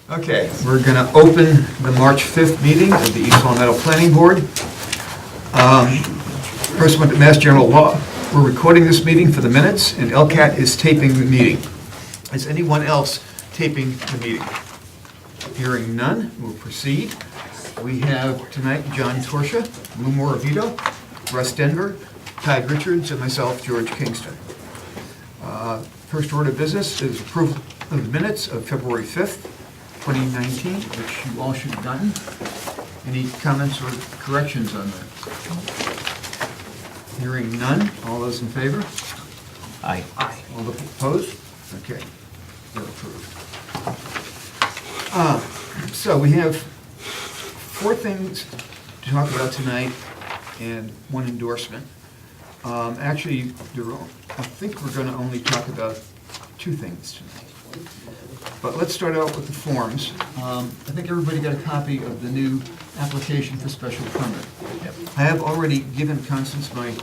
Okay, we're going to open the March 5th meeting of the East Long Meadow Planning Board. First one to Mass General Law. We're recording this meeting for the minutes, and LCAT is taping the meeting. Is anyone else taping the meeting? Hearing none, we'll proceed. We have tonight John Torsha, Lou Moravito, Russ Denver, Tide Richards, and myself, George Kingston. First order of business is approval of the minutes of February 5th, 2019, which you all should have done. Any comments or corrections on that? Hearing none, all those in favor? Aye. Aye. All those opposed? Okay, they're approved. So we have 4 things to talk about tonight and 1 endorsement. Actually, I think we're going to only talk about 2 things tonight. But let's start out with the forms. I think everybody got a copy of the new application for special permit. Yep. I have already given Constance my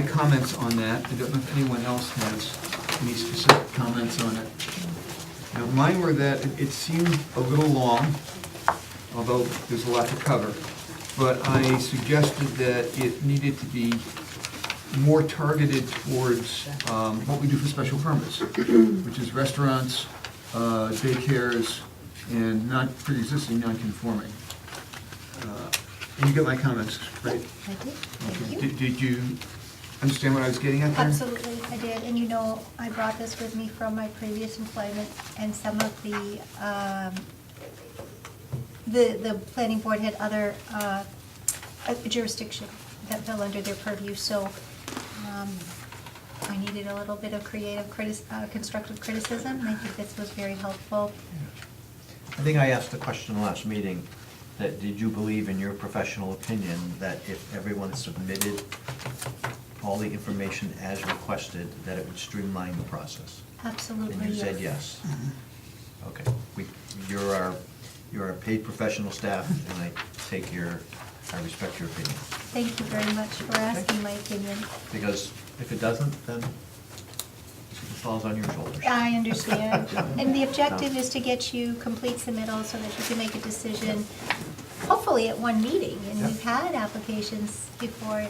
comments on that. I don't know if anyone else has any specific comments on it. Now, mine were that it seemed a little long, although there's a lot to cover. But I suggested that it needed to be more targeted towards what we do for special permits, which is restaurants, daycares, and not pre-existing non-conforming. And you got my comments, right? I did, thank Okay. you. Did you understand what I was getting at there? Absolutely, I did, and you know, I brought this with me from my previous employment, and some of the planning board had other jurisdiction that fell under their purview, so I needed a little bit of creative constructive criticism, and I think this was very helpful. I think I asked the question last meeting, that did you believe in your professional opinion that if everyone submitted all the information as requested, that it would streamline the process? Absolutely, And you said yes. Okay, you're our paid professional staff, and I respect your opinion. Thank you very much for asking my opinion. Because if it doesn't, then it falls on your shoulders. I understand. And the objective is to get you complete submittal so that you can make a decision, hopefully at one meeting. And Yeah. we've had applications before,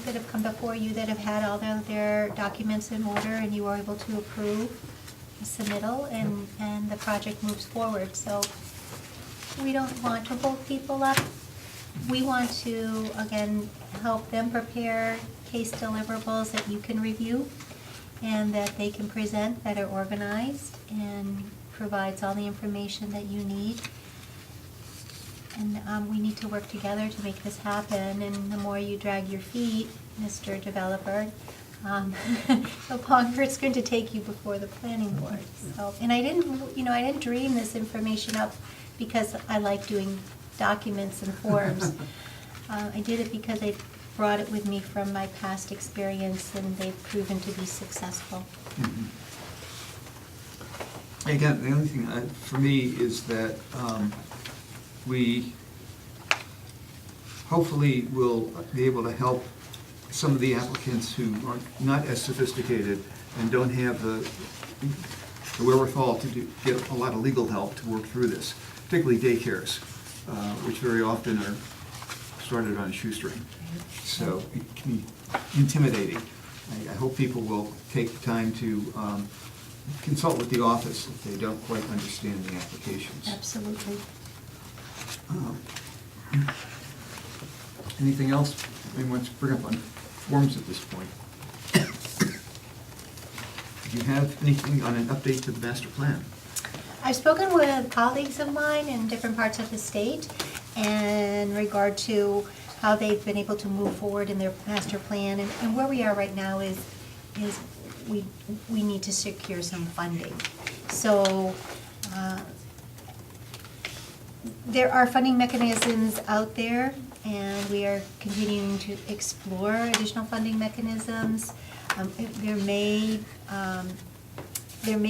that have come before you that have had all their documents in order, and you were able to approve the submittal, and the project moves forward. So we don't want to hold people up. We want to, again, help them prepare case deliverables that you can review and that they can present, that are organized and provides all the information that you need. And we need to work together to make this happen, and the more you drag your feet, Mr. Developer, the longer it's going to take you before the planning board. So, and I didn't dream this information up because I like doing documents and forms. I did it because I brought it with me from my past experience, and they've proven to be successful. Mhm. Again, the only thing for me is that we hopefully will be able to help some of the applicants who are not as sophisticated and don't have the wherewithal to get a lot of legal help to work through this, particularly daycares, which very often are started on a shoestring. So it can be intimidating. I hope people will take the time to consult with the office if they don't quite understand the applications. Absolutely. Anything else anyone wants to bring up on forms at this point? Do you have anything on an update to the master plan? I've spoken with colleagues of mine in different parts of the state in regard to how they've been able to move forward in their master plan, and where we are right now is we need to secure some funding. So there are funding mechanisms out there, and we are continuing to explore additional funding mechanisms. There may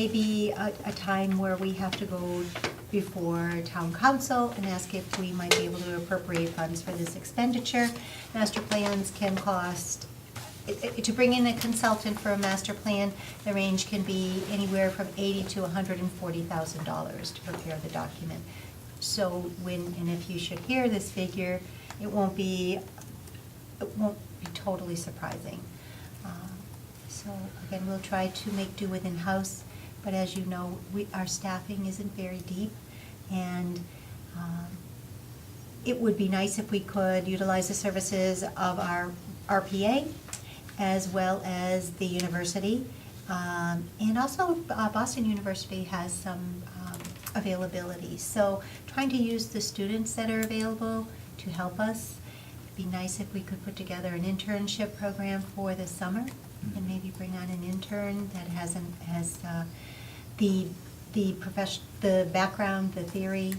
be a time where we have to go before town council and ask if we might be able to appropriate funds for this expenditure. Master plans can cost to bring in a consultant for a master plan, the range can be anywhere from $80,000 to $140,000 to prepare the document. So and if you should hear this figure, it won't be totally surprising. So again, we'll try to make do with in-house, but as you know, our staffing isn't very deep, and it would be nice if we could utilize the services of our RPA as well as the university. And also Boston University has some availability. So trying to use the students that are available to help us. It'd be nice if we could put together an internship program for the summer and maybe bring on an intern that has the background, the theory,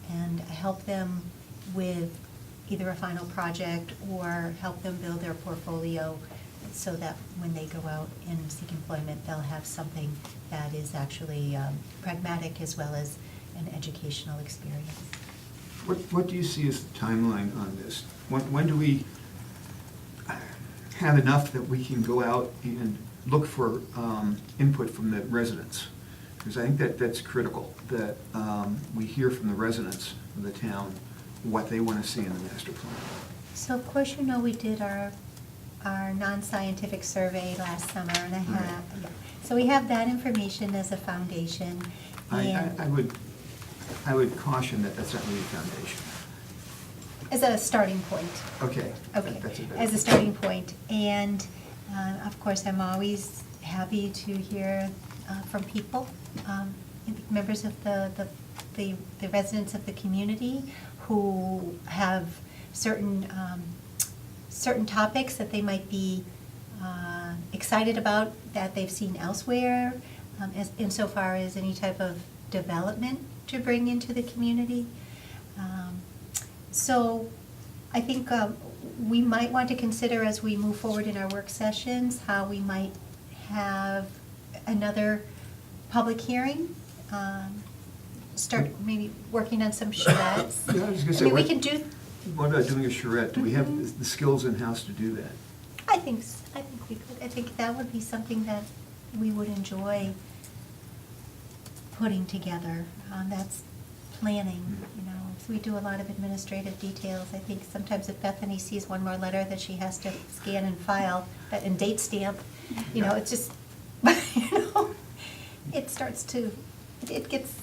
and help them with either a final project or help them build their portfolio so that when they go out and seek employment, they'll have something that is actually pragmatic as well as an educational experience. What do you see as the timeline on this? When do we have enough that we can go out and look for input from the residents? Because I think that's critical, that we hear from the residents of the town what they want to see in the master plan. So of course, you know, we did our non-scientific survey last summer, and so we have that information as a foundation. And I would caution that that's not really a foundation. as a starting point. Okay. Okay, That's a better. as a starting point. And of course, I'm always happy to hear from people, members of the residents of the community who have certain topics that they might be excited about that they've seen elsewhere, insofar as any type of development to bring into the community. So I think we might want to consider, as we move forward in our work sessions, how we might have another public hearing, start maybe working on some charrettes. Yeah, I was gonna say, I mean, we what- can do. What about doing a charrette? Do we have Mhm. the skills in-house to do that? I think we could. I think that would be something that we would enjoy putting together. That's planning, you know. So we do a lot of administrative details. I think sometimes if Bethany sees one more letter that she has to scan and file, and date stamp, you know, it's just, you know, it starts to, it gets,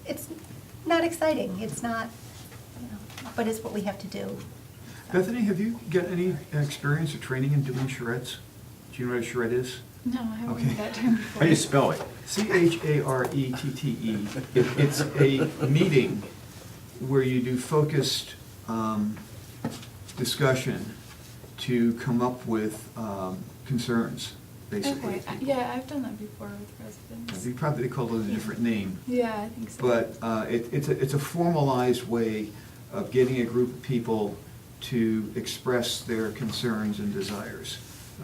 it's not exciting. It's not, you know, but it's what we have to do. Bethany, have you got any experience or training in doing charrettes? Do you know what a charrette is? No, I haven't Okay. heard that term before. How do you spell it? CHARETTE. It's a meeting where you do focused discussion to come up with concerns, basically. Okay, yeah, I've done that before with residents. They probably call it a different name. Yeah, I think so. But it's a formalized way of getting a group of people to express their concerns and desires,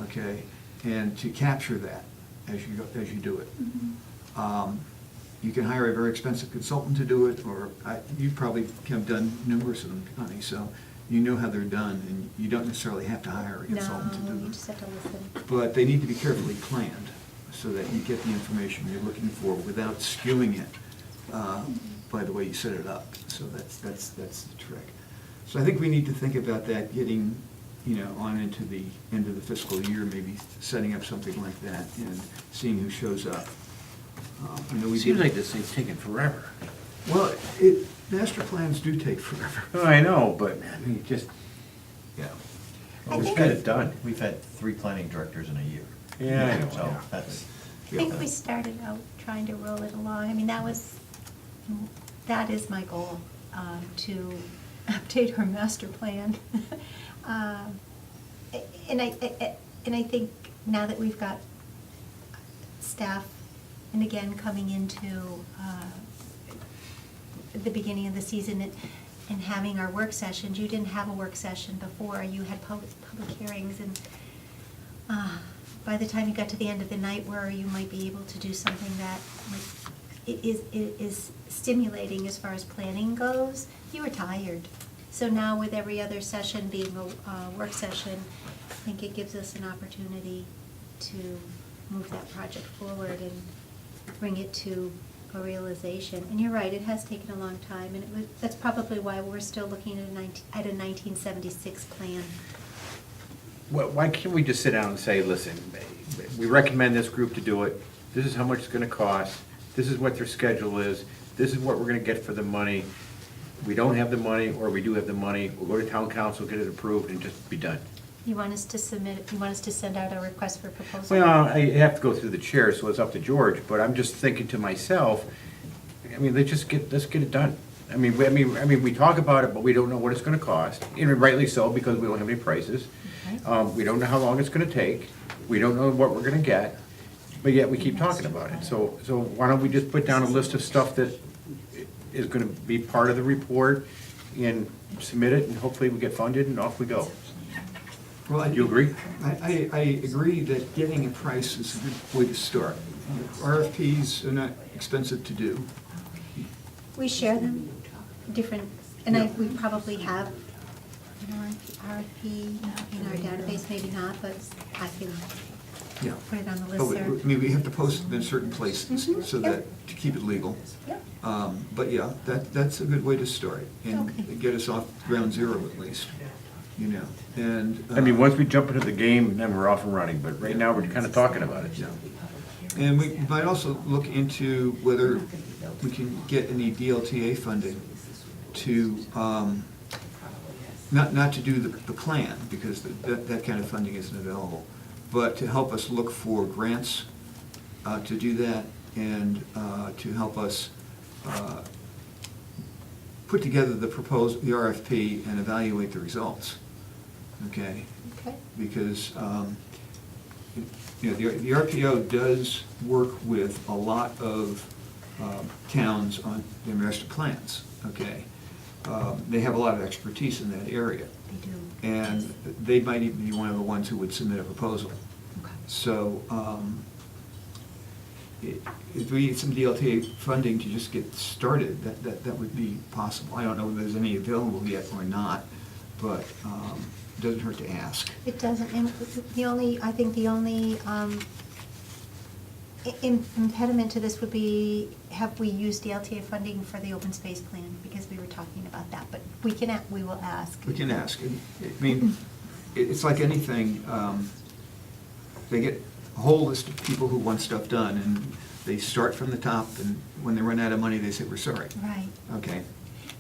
okay? And to capture that as you do it. Mhm. You can hire a very expensive consultant to do it, or you probably have done numerous of them, honey, so you know how they're done, and you don't necessarily have to hire a consultant to do No, you them. just have to listen. But they need to be carefully planned so that you get the information you're looking for without skewing it by the way you set it up. So that's the trick. So I think we need to think about that, getting, you know, on into the end of the fiscal year, maybe setting up something like that and seeing who shows up. I know we Seems did- like this thing's taking forever. Well, master plans do take forever. Oh, I know, but I mean, just, Yeah. I Well, we've think- got it done. We've had 3 planning directors in a year. Yeah, I know, So yeah. that's, I think we started out trying to roll it along. I mean, that is my goal, to update our master plan. And I think now that we've got staff, and again, coming into the beginning of the season and having our work sessions, you didn't have a work session before, you had public hearings, and by the time you got to the end of the night where you might be able to do something that is stimulating as far as planning goes, you were tired. So now with every other session being a work session, think it gives us an opportunity to move that project forward and bring it to a realization. And you're right, it has taken a long time, and that's probably why we're still looking at a 1976 plan. Why can't we just sit down and say, listen, we recommend this group to do it, this is how much it's gonna cost, this is what their schedule is, this is what we're gonna get for the money. We don't have the money, or we do have the money, we'll go to town council, get it approved, and just be done. You want us to send out a request for proposal? Well, I have to go through the chair, so it's up to George, but I'm just thinking to myself, I mean, let's get it done. I mean, we talk about it, but we don't know what it's gonna cost, and rightly so, because we don't have any prices. Okay. We don't know how long it's gonna take, we don't know what we're gonna get, but yet we keep talking about it. So why don't we just put down a list of stuff that is gonna be part of the report, and submit it, and hopefully we get funded, and off we go. Well, Do you agree? I agree that getting a price is a good way to start. RFPs are not expensive to do. We share them, different, and we probably have an RFP in our database, maybe not, but I can Yeah. put it on the But I listserv. mean, we have to post them in certain places Mhm, so yep. that, to keep it legal. Yep. But yeah, that's a good way to start and Okay. get us off ground zero at least, you know, and. I mean, once we jump into the game, then we're off and running, but right now, we're kind of talking about it. Yeah. And we might also look into whether we can get any DLTA funding to, not to do the plan, because that kind of funding isn't available, but to help us look for grants to do that, and to help us put together the RFP and evaluate the results, okay? Okay. Because, you know, the RPO does work with a lot of towns on their master plans, okay? They have a lot of expertise in that area, They do. and they might even be one of the ones who would submit a proposal. Okay. So, if we need some DLTA funding to just get started, that would be possible. I don't know whether there's any available yet or not, but it doesn't hurt to ask. It doesn't, and I think the only impediment to this would be, have we used DLTA funding for the open space plan? Because we were talking about that, but we will ask. We can ask. I mean, it's like anything, they get a whole list of people who want stuff done, and they start from the top, and when they run out of money, they say, we're sorry. Right. Okay.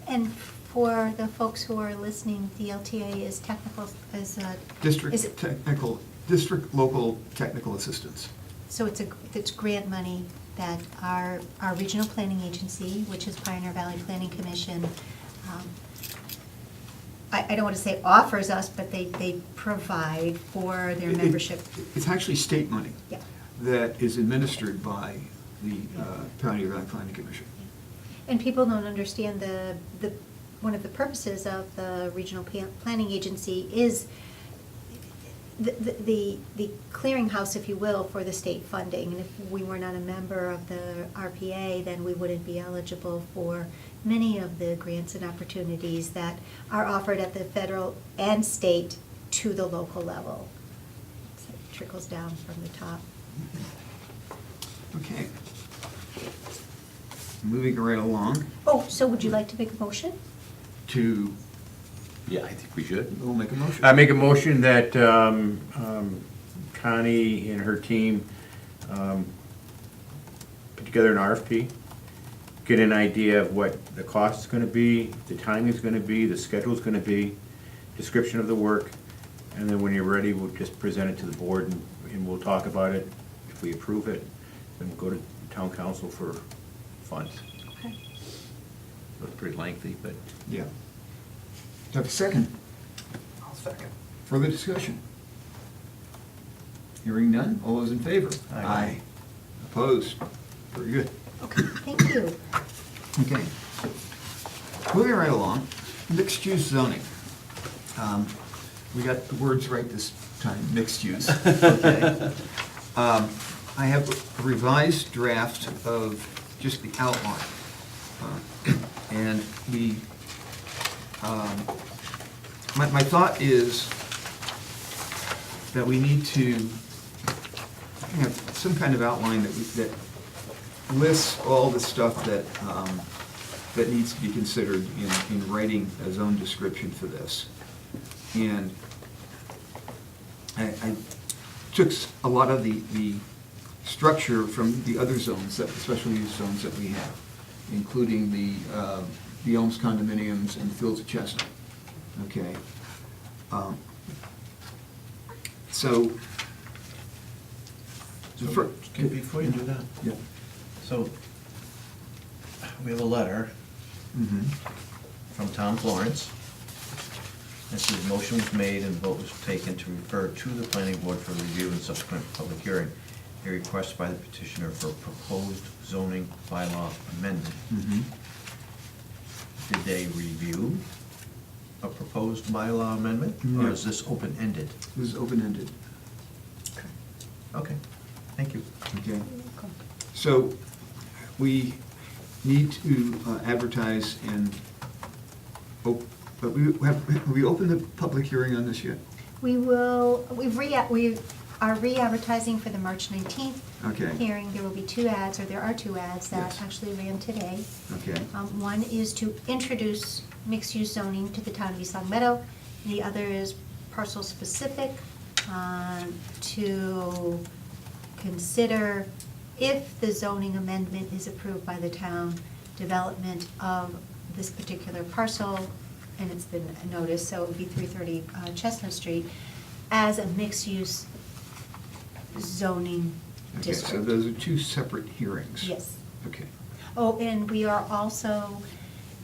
And for the folks who are listening, DLTA is technical, is District Local Technical Assistance. so it's grant money that our regional planning agency, which is Pioneer Valley Planning Commission, I don't want to say offers us, but they provide for their membership. It's actually state money. Yeah. That is administered by the Pioneer Valley Planning Commission. And people don't understand one of the purposes of the regional planning agency is the clearinghouse, if you will, for the state funding. And if we were not a member of the RPA, then we wouldn't be eligible for many of the grants and opportunities that are offered at the federal and state to the local level. So it trickles down from the top. Okay. Moving right along Oh, so would you like to make a motion? to, Yeah, I think we should. we'll make a motion. I make a motion that Connie and her team put together an RFP, get an idea of what the cost is gonna be, the timing is gonna be, the schedule is gonna be, description of the work, and then when you're ready, we'll just present it to the board, and we'll talk about it. If we approve it, then we'll go to town council for funds. Okay. It's pretty lengthy, but. Yeah. Do I have a second? I'll second. Further discussion? Hearing none, all those in favor? Aye. Opposed? Very good. Okay, thank you. Okay. Moving right along, mixed-use zoning. We got the words right this time, mixed use. Okay. I have a revised draft of just the outline. And my thought is, that we need to have some kind of outline that lists all the stuff that needs to be considered in writing a zone description for this. And I took a lot of the structure from the other zones, the special use zones that we have, including the Elms condominiums and the Fields of Chestnut. Okay. So. Before you do that, Yeah. so we have a letter Mhm. from Tom Florence. This is, motion was made and vote was taken to refer to the planning board for review and subsequent public hearing. A request by the petitioner for proposed zoning bylaw amendment. Mhm. Did they review a proposed bylaw amendment? No. Or is this open-ended? This is open-ended. Okay, thank you. Okay. So we need to advertise and, but have we opened the public hearing on this yet? We are re-advertising for the March 19th Okay. hearing. There will be two ads, or there are two ads that Yes. actually ran today. Okay. One is to introduce mixed-use zoning to the town of East Long Meadow. The other is parcel-specific, to consider, if the zoning amendment is approved by the town, development of this particular parcel, and it's been noticed, so it would be 330 Chestnut Street, as a mixed-use zoning Okay, so district. those are two separate hearings? Yes. Okay. Oh, and we are also,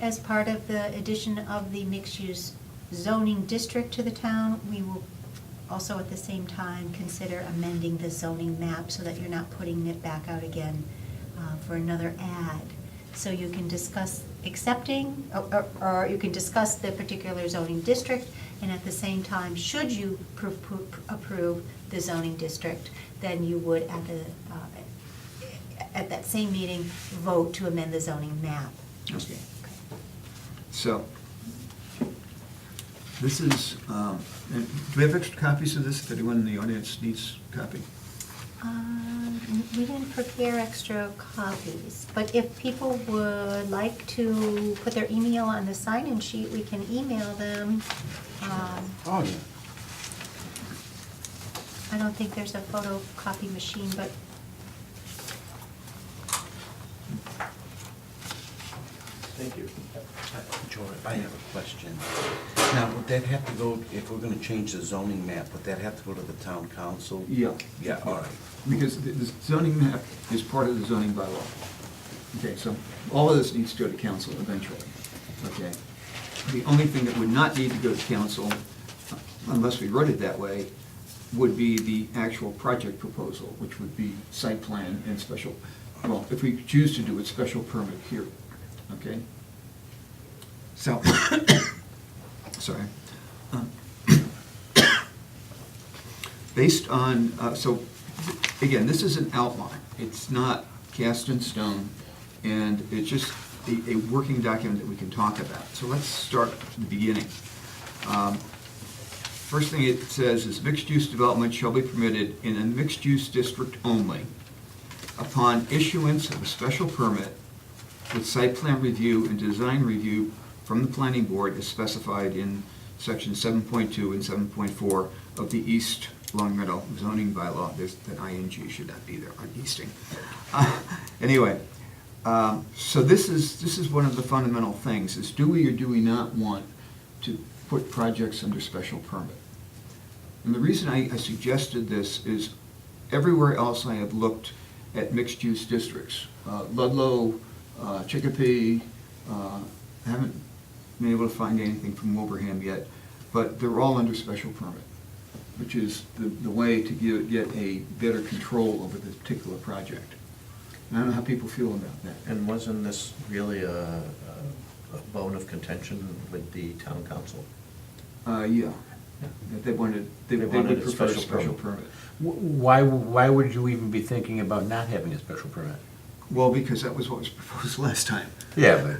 as part of the addition of the mixed-use zoning district to the town, we will also at the same time consider amending the zoning map so that you're not putting it back out again for another ad. So you can discuss accepting, or you can discuss the particular zoning district, and at the same time, should you approve the zoning district, then you would at that same meeting, vote to amend the zoning map. Okay. So, this is, and do we have extra copies of this, if anyone in the audience needs a copy? We didn't prepare extra copies, but if people would like to put their email on the sign-in sheet, we can email them. Oh, yeah. I don't think there's a photocopy machine, but Thank you. George, I have a question. Now, would that have to go, if we're gonna change the zoning map, would that have to go to the town council? Yeah. Yeah, all right. Because the zoning map is part of the zoning bylaw. Okay, so all of this needs to go to council eventually, okay? The only thing that would not need to go to council, unless we wrote it that way, would be the actual project proposal, which would be site plan and special, well, if we choose to do it, special permit here, okay? So, sorry. Based on, so, again, this is an outline. It's not cast in stone, and it's just a working document that we can talk about. So let's start at the beginning. First thing it says is mixed-use development shall be permitted in a mixed-use district only upon issuance of a special permit with site plan review and design review from the planning board as specified in section 7.2 and 7.4 of the East Long Meadow zoning bylaw. There's, that ing should not be there on Easting. Anyway, so this is one of the fundamental things, is do we or do we not want to put projects under special permit? And the reason I suggested this is everywhere else I have looked at mixed-use districts, Ludlow, Chicopee, haven't been able to find anything from Wilbraham yet, but they're all under special permit, which is the way to get a better control over the particular project. And I don't know how people feel about that. And wasn't this really a bone of contention with the town council? Yeah. They would wanted a prefer a special special permit. permit. Why would you even be thinking about not having a special permit? Well, because that was what was proposed last time. Yeah,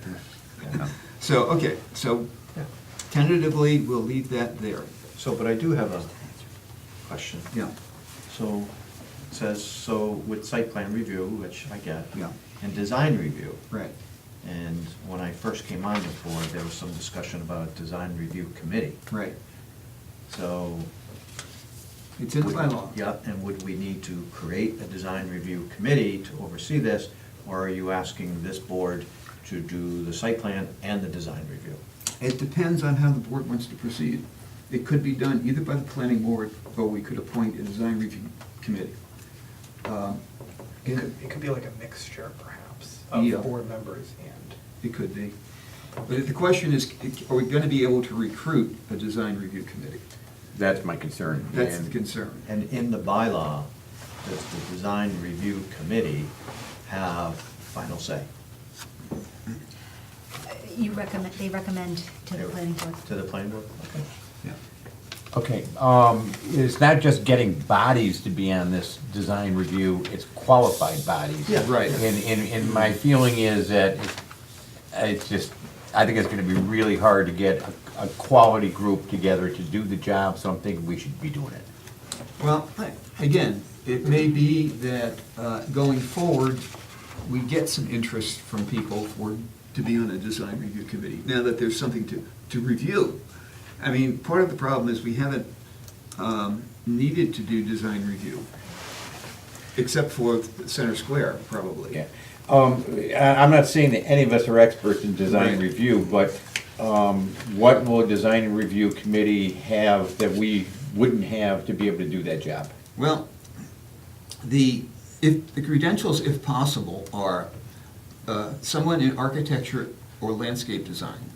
but, So, okay, so Yeah. tentatively, we'll leave that there. So, but I do have question. Yeah, So, it says, so with site plan review, which I get. Yeah. And design review. right. And when I first came on this board, there was some discussion about a design review committee. Right. So. It's in the would- bylaw. Yeah, and would we need to create a design review committee to oversee this? Or are you asking this board to do the site plan and the design review? It depends on how the board wants to proceed. It could be done either by the planning board, or we could appoint a design review committee. It could be like a mixture, perhaps, Yeah. of board members and. It could be. But the question is, are we going to be able to recruit a design review committee? That's my concern. That's the And concern. And in the bylaw, does the design review committee have final say? They recommend to the planning board. To the planning board? Okay. Yeah. Okay, it's not just getting bodies to be on this design review, it's qualified bodies. Yeah. Right. And my feeling is that it's just, I think it's gonna be really hard to get a quality group together to do the job, so I'm thinking we should be doing it. Well, again, it may be that going forward, we get some interest from people to be on a design review committee, now that there's something to review. I mean, part of the problem is we haven't needed to do design review, except for Center Square, probably. Yeah. I'm not saying that any of us are experts in design Right. review, but what will a design review committee have that we wouldn't have to be able to do that job? Well, the credentials, if possible, are someone in architecture or landscape design,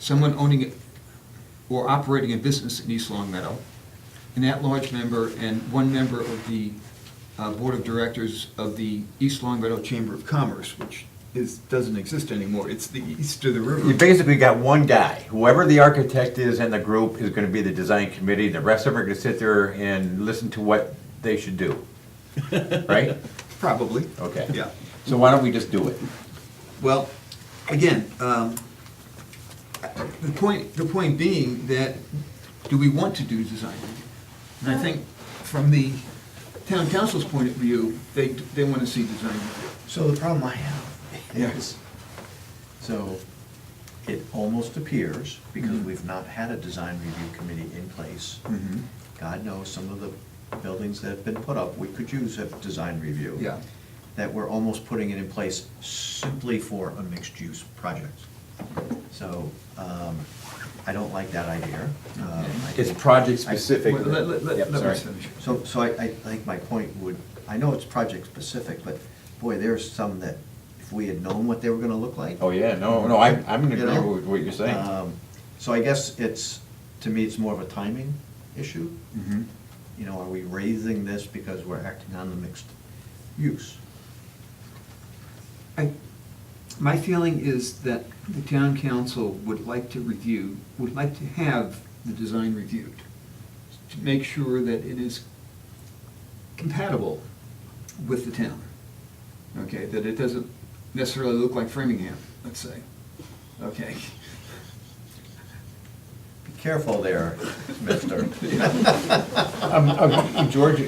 someone owning or operating a business in East Long Meadow, an at-large member, and one member of the board of directors of the East Long Meadow Chamber of Commerce, which doesn't exist anymore. It's the east of the You river. basically got one guy, whoever the architect is in the group is gonna be the design committee, the rest of them are gonna sit there and listen to what they should do. Right? Probably. Okay. Yeah. So why don't we just do it? Well, again, the point being that, do we want to do design review? And I think from the town council's point of view, they want to see design review. So the problem I have is, so it almost appears, because Mhm. we've not had a design review committee in place, God knows, some of the buildings that have been put up, we could use a design review. Yeah. That we're almost putting it in place simply for a mixed-use project. So, I don't like that idea. I It's think- project specific. Well, let Yep, me sorry. finish. So I think my point would, I know it's project-specific, but boy, there's some that, if we had known what they were gonna look like. Oh, yeah, no, I'm in You know? agreement with what you're saying. So I guess to me, it's more of a timing issue. Mhm. You know, are we raising this because we're acting on the mixed use? My feeling is that the town council would like to have the design reviewed, to make sure that it is compatible with the town. Okay, that it doesn't necessarily look like Framingham, let's say. Okay. Be careful there, mister. George,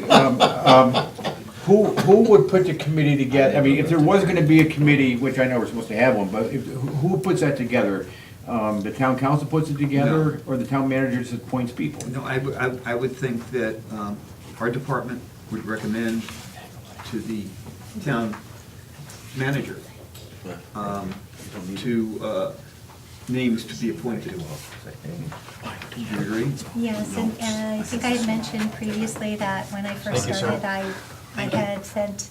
who would put the committee together? I mean, if there was gonna be a committee, which I know we're supposed to have one, but who puts that together? The town council puts it together, or the town manager just appoints people? No, I would think that our department would recommend to the town manager to names to be appointed. Do you agree? Yes, and I think I had mentioned previously that when I first Thank you, sir. started, I had sent,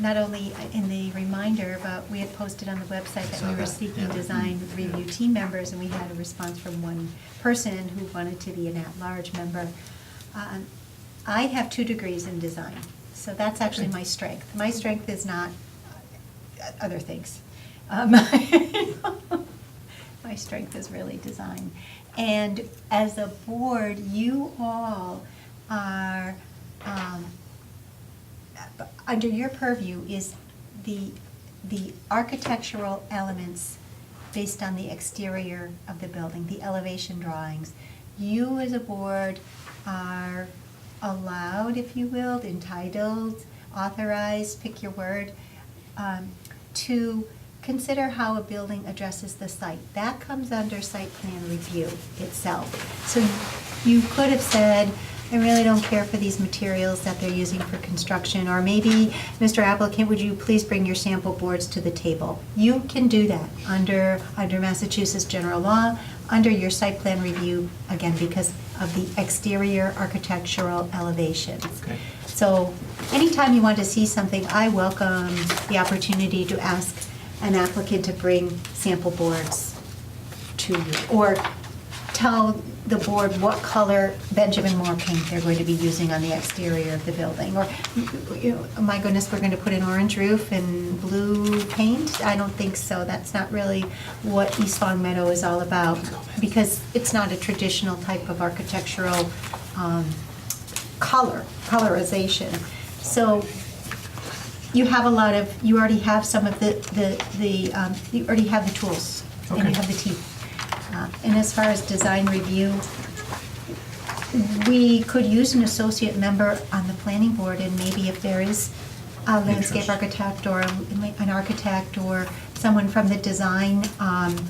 not only in the reminder, but we had posted on the website that we were seeking design review team members, and we had a response from one person who wanted to be an at-large member. I have 2 degrees in design, so that's actually my strength. My strength is not other things. My strength is really design. And as a board, you all are, under your purview is the architectural elements based on the exterior of the building, the elevation drawings. You as a board are allowed, if you will, entitled, authorized, pick your word, to consider how a building addresses the site. That comes under site plan review itself. So you could have said, I really don't care for these materials that they're using for construction, or maybe, Mr. Applicant, would you please bring your sample boards to the table? You can do that under Massachusetts general law, under your site plan review, again, because of the exterior architectural elevations. Okay. So anytime you want to see something, I welcome the opportunity to ask an applicant to bring sample boards to you, or tell the board what color Benjamin Moore paint they're going to be using on the exterior of the building, or, you know, oh my goodness, we're going to put an orange roof and blue paint? I don't think so. That's not really what East Long Meadow is all about, because it's not a traditional type of architectural colorization. So you have you already have some of you already have the tools, and Okay. you have the teeth. And as far as design review, we could use an associate member on the planning board, and maybe if there is a landscape Interest. architect or an architect or someone from the design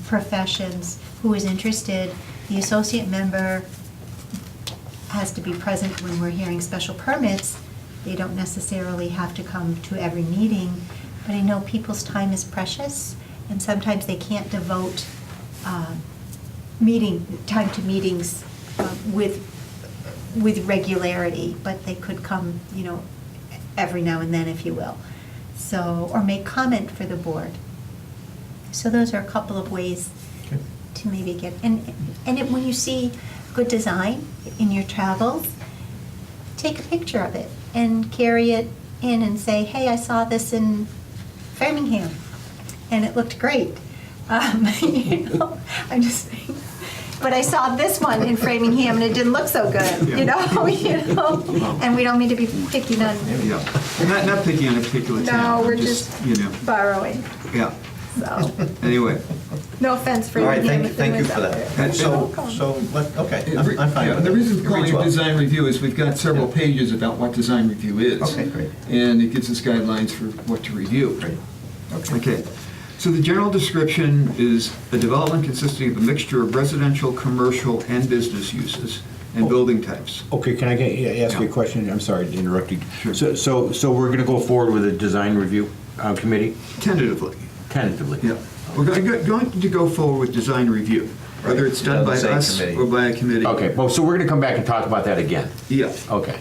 professions who is interested, the associate member has to be present when we're hearing special permits. They don't necessarily have to come to every meeting, but I know people's time is precious, and sometimes they can't devote time to meetings with regularity, but they could come, you know, every now and then, if you will. So, or make comment for the board. So those are a couple of ways Okay. to maybe get, when you see good design in your travels, take a picture of it and carry it in and say, hey, I saw this in Framingham, and it looked great. You know, I'm just saying. But I saw this one in Framingham, and it didn't look so good, you know? And we don't mean to be picking on, Yeah, not picking on a particular town. no, we're just You know, borrowing, yeah, so, anyway. no offense, All right, Framingham. thank you if for anyone's out that. there. Okay, I'm fine Yeah, with the it. reason for calling Reads it well. design review is we've got several Yeah. pages about what design review is. Okay, great. And it gives us guidelines for what to review. Great. Okay, so the general description is a development consisting of a mixture of residential, commercial, and business uses and building types. Okay, can I ask you Yeah. a question? I'm sorry to interrupt you. Sure. So we're gonna go forward with a design review committee, Tentatively, tentatively? yeah. We're going to go forward with design review, whether Right. it's done by Doesn't say us committee. or by a committee. Okay, well, so we're gonna come back and talk about that again? Yeah. Okay.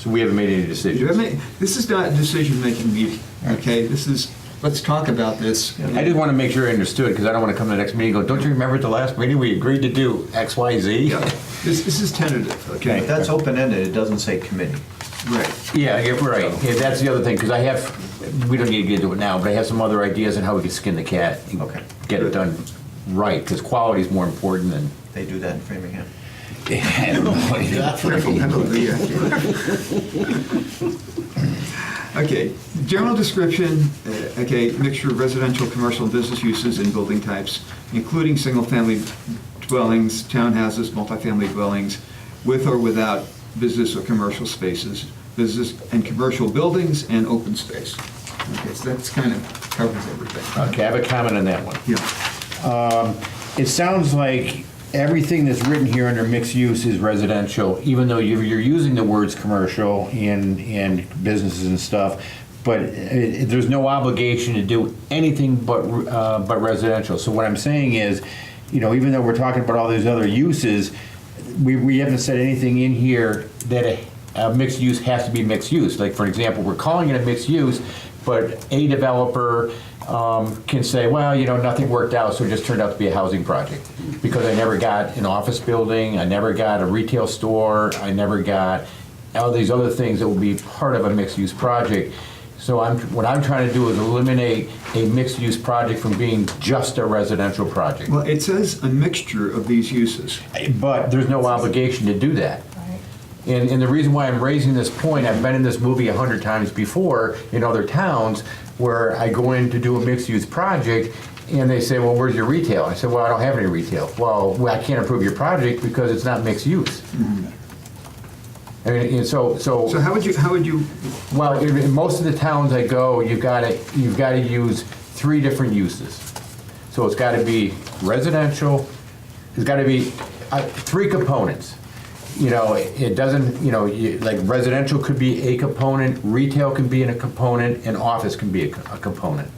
So we haven't made any decisions? This is not a decision-making meeting, okay? This is, let's talk about this. I just wanna make sure I understood, because I don't wanna come to the next meeting and go, don't you remember at the last meeting, we agreed to do X, Y, Z? Yeah, this is tentative, okay? That's open-ended, it doesn't say committee. Right. Yeah, yeah, right. Yeah, that's the other thing, because we don't need to get into it now, but I have some other ideas on how we can skin the cat. And Okay. get it done right, because quality is more important than. They do that in Framingham. Hallelujah. Okay, general description, okay, mixture of residential, commercial, and business uses and building types, including single-family dwellings, townhouses, multifamily dwellings, with or without business or commercial spaces, business and commercial buildings, and open space. Okay, so that's kind of covers everything. Okay, I have a comment on that one. Yeah, It sounds like everything that's written here under mixed use is residential, even though you're using the words commercial and businesses and stuff, but there's no obligation to do anything but residential. So what I'm saying is, you know, even though we're talking about all these other uses, we haven't said anything in here that a mixed use has to be mixed use. Like, for example, we're calling it a mixed use, but a developer can say, well, you know, nothing worked out, so it just turned out to be a housing project. Because I never got an office building, I never got a retail store, I never got all these other things that would be part of a mixed-use project. So what I'm trying to do is eliminate a mixed-use project from being just a residential project. well, it says a mixture of these uses. But there's no obligation to do that. And the reason why I'm raising this point, I've been in this movie 100 times before in other towns where I go in to do a mixed-use project and they say, well, where's your retail? I said, well, I don't have any retail. Well, I can't approve your project because it's not mixed use. I mean, and So how would you, well, in most of the towns I go, you've gotta use 3 different uses. So it's gotta be residential, there's gotta be 3 components. You know, it doesn't, you know, like residential could be a component, retail can be a component, and office can be a component.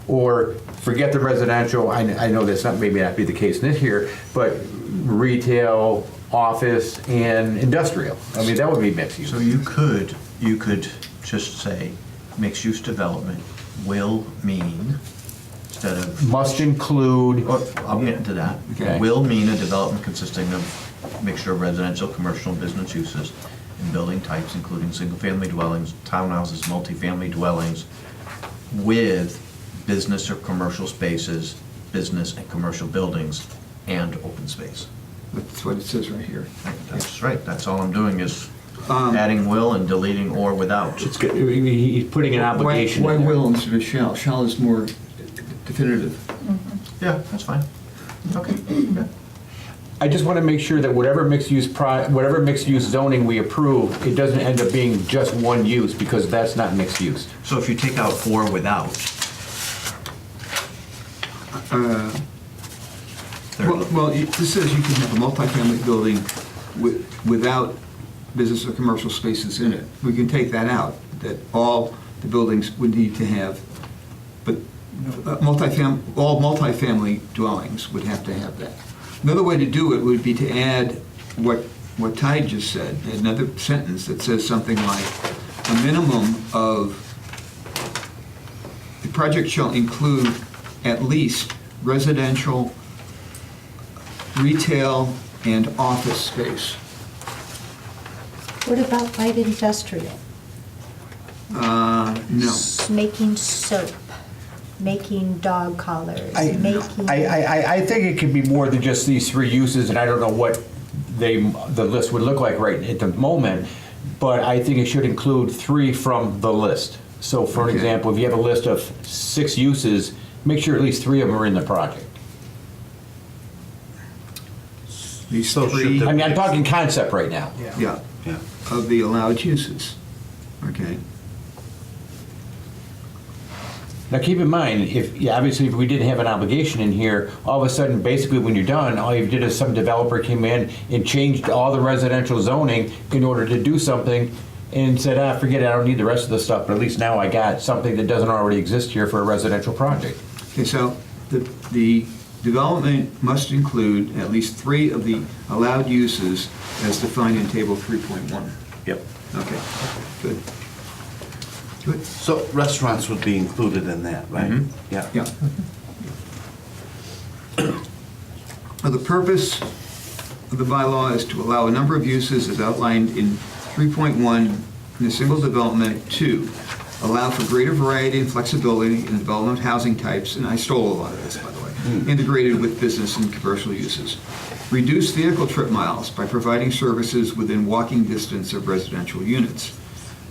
Or forget the residential, I know that's not, maybe not be the case in this here, but retail, office, and industrial. I mean, that would be mixed use. So you could just say, mixed-use development will mean, instead of, Must include, I'll get into that. Okay. Will mean a development consisting of mixture of residential, commercial, and business uses in building types, including single-family dwellings, townhouses, multifamily dwellings, with business or commercial spaces, business and commercial buildings, and open space. that's what it says right here. That's right, that's all I'm doing is Um, adding will and deleting or without. it's good, he's putting an obligation Why in there. will instead of shall? Shall is more definitive. Yeah, that's fine. Okay, yeah. I just want to make sure that whatever mixed-use zoning we approve, it doesn't end up being just one use, because that's not mixed use. So if you take out or without, Well, this says you can have a multifamily building without business or commercial spaces in it. We can take that out, that all the buildings would need to have, but all multifamily dwellings would have to have that. Another way to do it would be to add what Ty just said, another sentence that says something like, a minimum of, the project shall include at least residential, retail, and office space. What about light industrial? No. Making soap, making dog collars, making. I think it could be more than just these 3 uses, and I don't know what the list would look like right at the moment, but I think it should include 3 from the list. So for an Okay. example, if you have a list of 6 uses, make sure at least 3 of them are in the project. These So should 3, there- I mean, I'm talking concept right now. yeah, Yeah. of the allowed uses. Okay. Now, keep in mind, obviously, if we didn't have an obligation in here, all of a sudden, basically, when you're done, all you did is some developer came in and changed all the residential zoning in order to do something, and said, forget it, I don't need the rest of the stuff, but at least now I got something that doesn't already exist here for a residential project. Okay, so the development must include at least 3 of the allowed uses as defined in table 3.1. Yep. Okay, good. Good, So restaurants would be included in that, right? Mhm. Yeah. yeah. Now, the purpose of the bylaw is to allow a number of uses as outlined in 3.1 in a single development to allow for greater variety and flexibility in the development of housing types, and I stole a lot of this, by the way, integrated with business and commercial uses. Reduce vehicle trip miles by providing services within walking distance of residential units.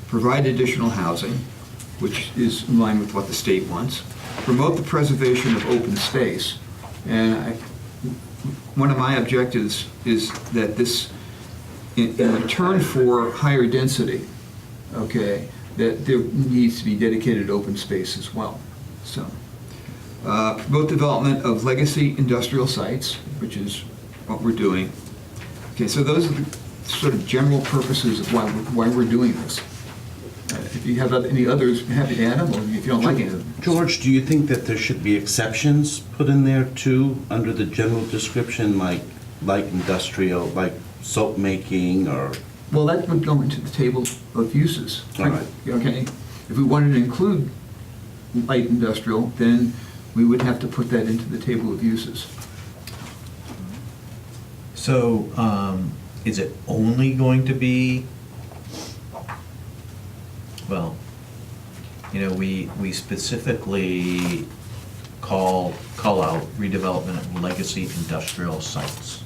Provide additional housing, which is in line with what the state wants. Promote the preservation of open space. And one of my objectives is that this, in return for higher density, okay, that there needs to be dedicated open space as well. So, promote development of legacy industrial sites, which is what we're doing. Okay, so those are the sort of general purposes of why we're doing this. If you have any others, I'm happy to add them, or if you don't like any of them. George, do you think that there should be exceptions put in there too, under the general description, like industrial, like soap making or? Well, that would go into the table of uses. All right. Okay? If we wanted to include light industrial, then we would have to put that into the table of uses. So, is it only going to be, well, you know, we specifically call out redevelopment of legacy industrial sites.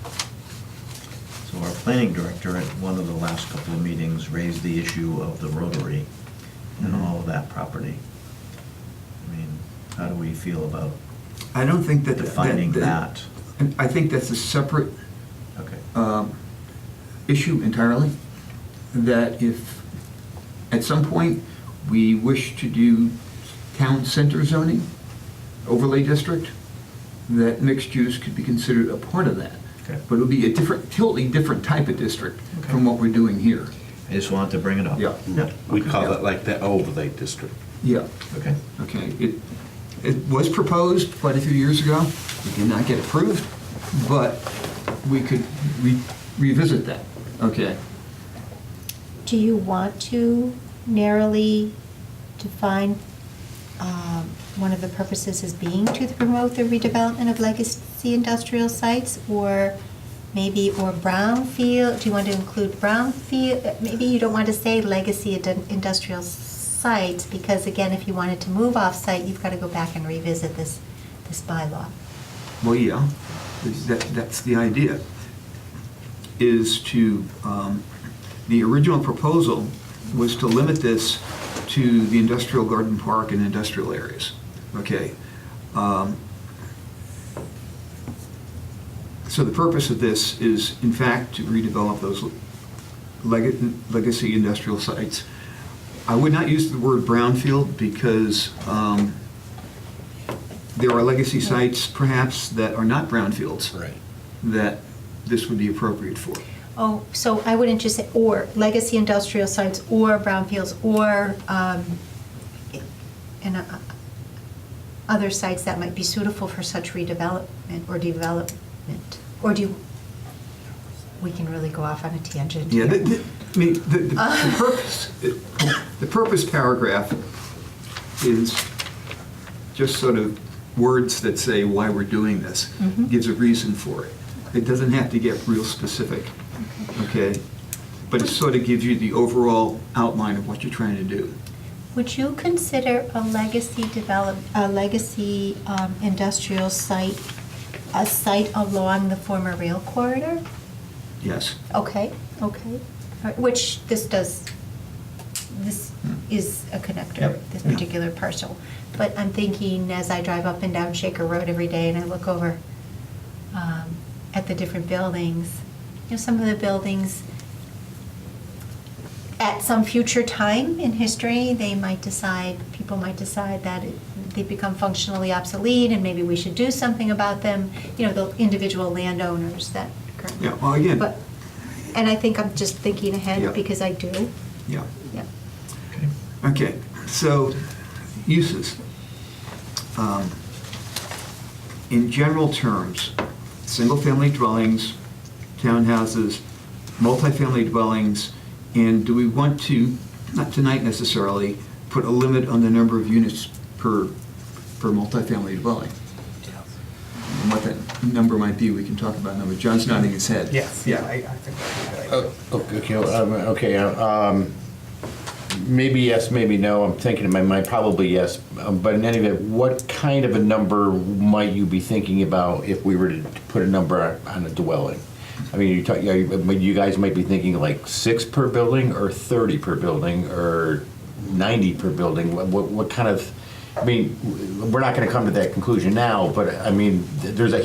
So our planning director at one of the last couple of meetings raised the issue of the Rotary and all of that property. I mean, how do we feel about I don't think that. defining that? I think that's a separate Okay. issue entirely. that if at some point we wish to do town center zoning, overlay district, that mixed use could be considered a part of that. Okay. But it would be a totally different type of district Okay. from what we're doing here. I just wanted to bring it up. Yeah. We call it like the overlay district. Yeah, Okay. okay. It was proposed quite a few years ago. It did not get approved, but we could revisit that. Okay. Do you want to narrowly define one of the purposes as being to promote the redevelopment of legacy industrial sites, or maybe, or brownfield? Do you want to include brownfield? Maybe you don't want to say legacy industrial sites, because again, if you wanted to move off-site, you've got to go back and revisit this bylaw. Well, yeah, that's the idea, is to, the original proposal was to limit this to the industrial garden park and industrial areas, okay? So the purpose of this is, in fact, to redevelop those legacy industrial sites. I would not use the word brownfield because there are legacy sites perhaps that are not brownfields. Right. That this would be appropriate for. Oh, so I wouldn't just say or, legacy industrial sites or brownfields or other sites that might be suitable for such redevelopment or development? Or do you, we can really go off on a tangent Yeah, here. I mean, the purpose paragraph is just sort of words that say why we're doing this, Mhm. gives a reason for it. It doesn't have to get real specific, okay? But it sort of gives you the overall outline of what you're trying to do. Would you consider a legacy industrial site, a site along the former rail corridor? Yes. Okay, okay. All right, which this is a connector, Yep. this Yeah. particular parcel. But I'm thinking, as I drive up and down Shaker Road every day and I look over at the different buildings, you know, some of the buildings, at some future time in history, people might decide that they become functionally obsolete and maybe we should do something about them, you know, the individual landowners that currently. Yeah, well, again, But, and I think I'm just thinking Yeah. ahead because I do, yeah. yeah. Okay. Okay, so uses. In general terms, single-family dwellings, townhouses, multifamily dwellings, and do we want to, not tonight necessarily, put a limit on the number of units per multifamily dwelling? And what that number might be, we can talk about number. John's nodding his head. Yes, yeah, I think that's a good idea. Maybe yes, maybe no. I'm thinking in my mind, probably yes. But in any event, what kind of a number might you be thinking about if we were to put a number on a dwelling? I mean, you guys might be thinking like 6 per building, or 30 per building, or 90 per building. What kind of? I mean, we're not going to come to that conclusion now, but I mean, there's a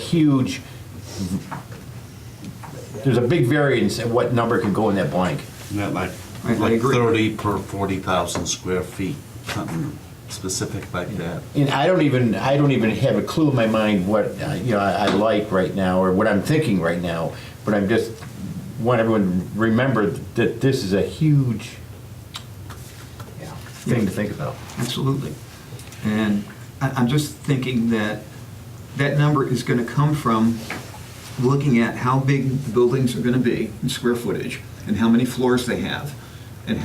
big variance in what number can go in that blank. Not like, I like agree. 30 per 40,000 square feet, something specific like that. And I don't even have a clue in my mind what I like right now, or what I'm thinking right now. But I'm just want everyone to remember that this is a huge Yeah. thing to think about. Absolutely. And I'm just thinking that that number is going to come from looking at how big the buildings are going to be in square footage, and how many floors they have, and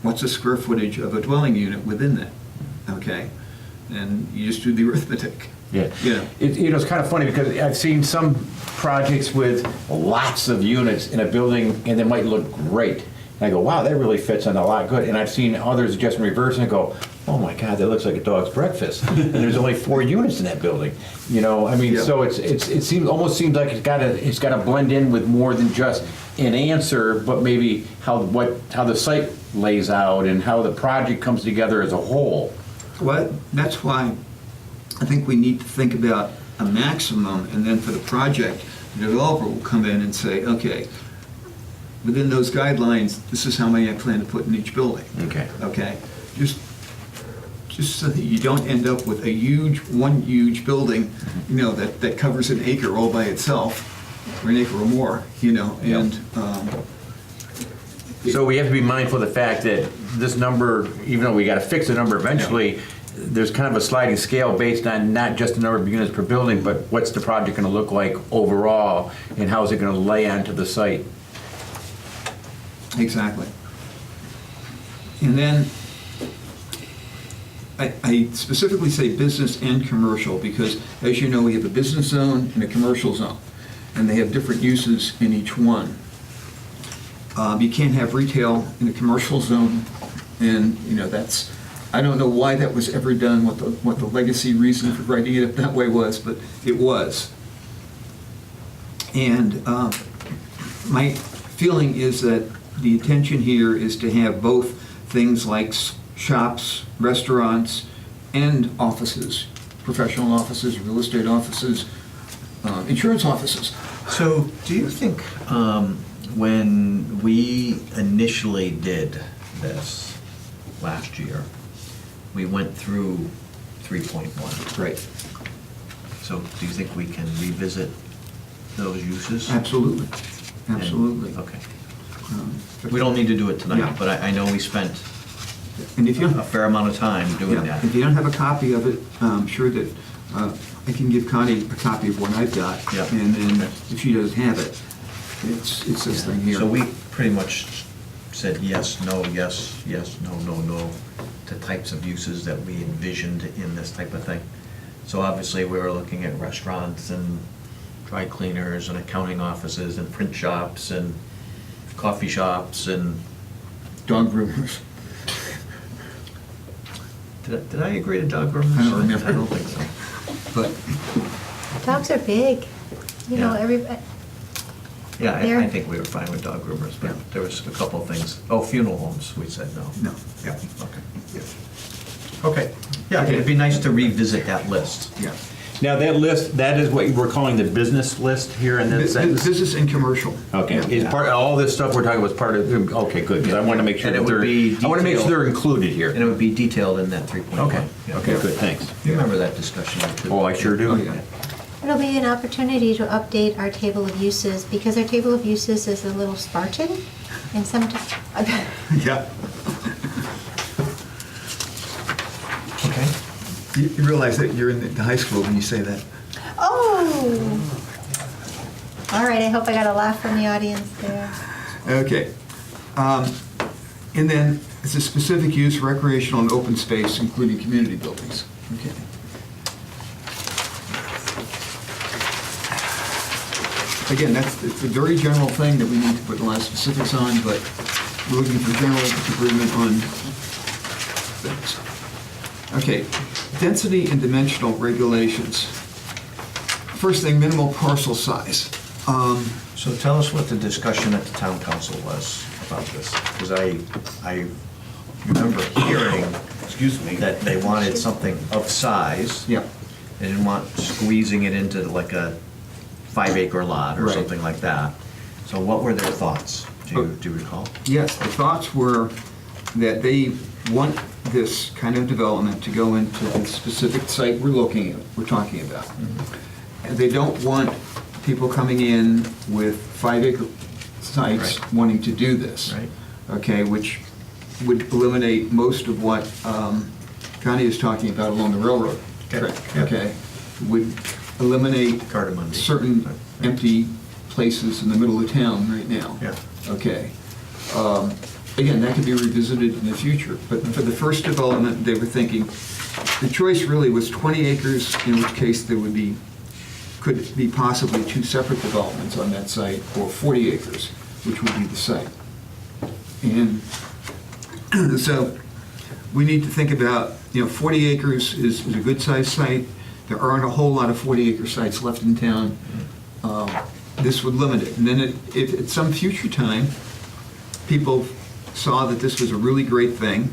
what's the square footage of a dwelling unit within that, okay? And you just do the arithmetic. Yeah. Yeah. It's kind of funny because I've seen some projects with lots of units in a building and they might look great. And I go, wow, that really fits in a lot good. And I've seen others just in reverse and I go, oh my God, that looks like a dog's breakfast. And there's only 4 units in that building. I mean, Yeah. so it almost seems like it's gotta blend in with more than just an answer, but maybe how the site lays out and how the project comes together as a whole. Well, that's why I think we need to think about a maximum, and then for the project, the developer will come in and say, okay, within those guidelines, this is how many I plan to put in each building. Okay. Okay? Just so that you don't end up with one huge building, you know, that covers an acre all by itself, or an acre or more, you know, and, So we have to be mindful of the fact that this number, even though we gotta fix the number eventually, there's kind of a sliding scale based on not just the number of units per building, but what's the project gonna look like overall, and how is it gonna lay onto the site? exactly. And then, I specifically say business and commercial because, as you know, we have a business zone and a commercial zone, and they have different uses in each one. You can't have retail in a commercial zone, and, you know, that's, I don't know why that was ever done, what the legacy reason for writing it up that way was, but it was. And my feeling is that the intention here is to have both things like shops, restaurants, and offices, professional offices, real estate offices, insurance offices. So, do you think, when we initially did this last year, we went through 3.1? Right. So, do you think we can revisit those uses? Absolutely, And- absolutely. Okay. Um, We don't need to do it Yeah. tonight, but I know we spent And if you, a fair amount of time doing yeah, that. if you don't have a copy of it, I'm sure that I can give Connie a copy of what I've got. Yeah. And then if she doesn't have it, it's this thing here. So we pretty much said yes, no, no, to types of uses that we envisioned in this type of thing. So obviously, we were looking at restaurants and dry cleaners and accounting offices and print shops and coffee shops and, Dog groomers. did I agree to dog groomers? I don't remember. I don't think so. But, Dogs are big, you know, Yeah. Yeah, I They're- think we were fine with dog groomers, Yeah. but there was a couple of things. Oh, funeral homes, we said no. no, yeah, Okay. yeah, Okay. Yeah, it'd be nice to revisit that list. yeah. Now, that list, that is what we're calling the business list here in this sentence? Business and commercial. Okay, Yeah. is part, all this stuff we're talking about is part of, okay, good, because I want to make sure And it that would they're, be I want to make sure detailed. they're included And here. it would be detailed in that 3.1. Okay, Yeah. okay, good, thanks. You remember that discussion too? Oh, I sure do. Oh, yeah. It'll be an opportunity to update our table of uses, because our table of uses is a little Spartan, and sometimes, Yeah. Okay. You realize that you're in the high school when you say that. oh! All right, I hope I got a laugh from the audience there. Okay. And then it's a specific use, recreational and open space, including community buildings. Okay. Again, it's a very general thing that we need to put a lot of specifics on, but we're looking for general agreement on things. Okay, density and dimensional regulations. First thing, minimal parcel size. So tell us what the discussion at the town council was about this, because I remember hearing Excuse me. that they wanted something of size. Yeah. They didn't want squeezing it into like a 5-acre lot or Right. something like that. So what were their thoughts? Do you recall? Yes, the thoughts were that they want this kind of development to go into the specific site we're talking about. And they don't want people coming in with 5-acre sites Right. wanting to do this. Right. Okay, which would eliminate most of what Connie is talking about along the railroad Okay. track. Yeah. Okay, would eliminate Cardamondi. certain Right. empty places in the middle of town right now. Yeah. Okay. Again, that could be revisited in the future, but for the first development, they were thinking, the choice really was 20 acres, in which case there could be possibly 2 separate developments on that site, or 40 acres, which would be the site. And so we need to think about, 40 acres is a good-sized site. There aren't a whole lot of 40-acre sites left in town. This would limit it. And then if at some future time, people saw that this was a really great thing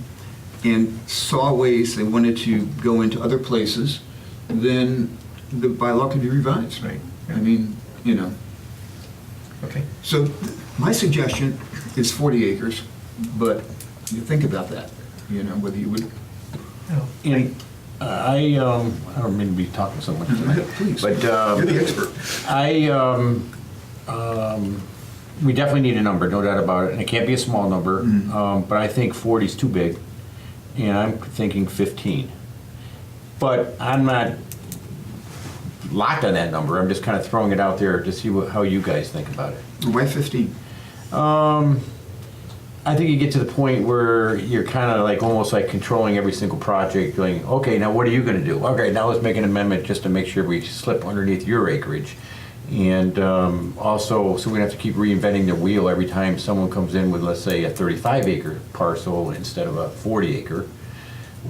and saw ways they wanted to go into other places, then the bylaw could be revised. Right. I mean, Okay. So my suggestion is 40 acres, but you think about that, you know, whether you would. And I don't mean to be talking so much tonight. Please, But you're the expert. we definitely need a number, no doubt about it, and it can't be a small number, but I think 40 is too big, and I'm thinking 15. But I'm not locked on that number, I'm just kind of throwing it out there to see how you guys think about it. Why 15? I think you get to the point where you're kind of like, almost like controlling every single project, going, okay, now what are you gonna do? Okay, now let's make an amendment just to make sure we slip underneath your acreage. And also, so we don't have to keep reinventing the wheel every time someone comes in with, let's say, a 35 acre parcel instead of a 40 acre,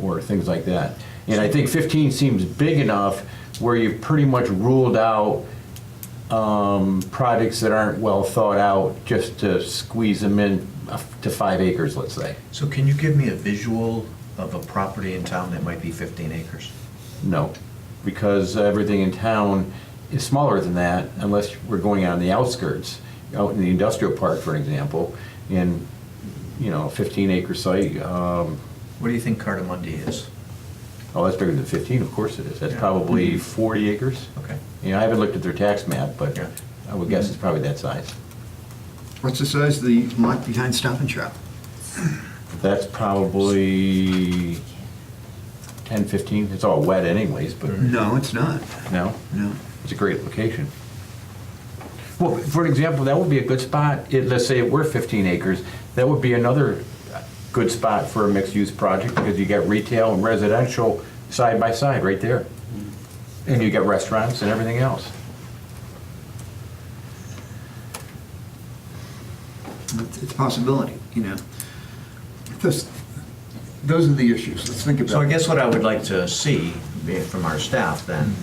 or things like that. And I think 15 seems big enough where you've pretty much ruled out projects that aren't well thought out, just to squeeze them in to 5 acres, let's say. So can you give me a visual of a property in town that might be 15 acres? No, because everything in town is smaller than that, unless we're going on the outskirts, out in the industrial park, for example, in, you know, a 15-acre site. What do you think Cardamundi is? Oh, that's bigger than 15, of course it is. That's Yeah. probably 40 acres. Okay. You know, I haven't looked at their tax map, but Yeah. I would guess it's probably that size. What's the size of the lot behind Stop and Shop? That's probably 10, 15. It's all wet anyways, but No, it's not. no. No. It's a great location. Well, for example, that would be a good spot, let's say it were 15 acres, that would be another good spot for a mixed-use project, because you got retail and residential side by side right there. And you got restaurants and everything else. It's a possibility, you know. Those are the issues. Let's think about. So I guess what I would like to see from our staff then,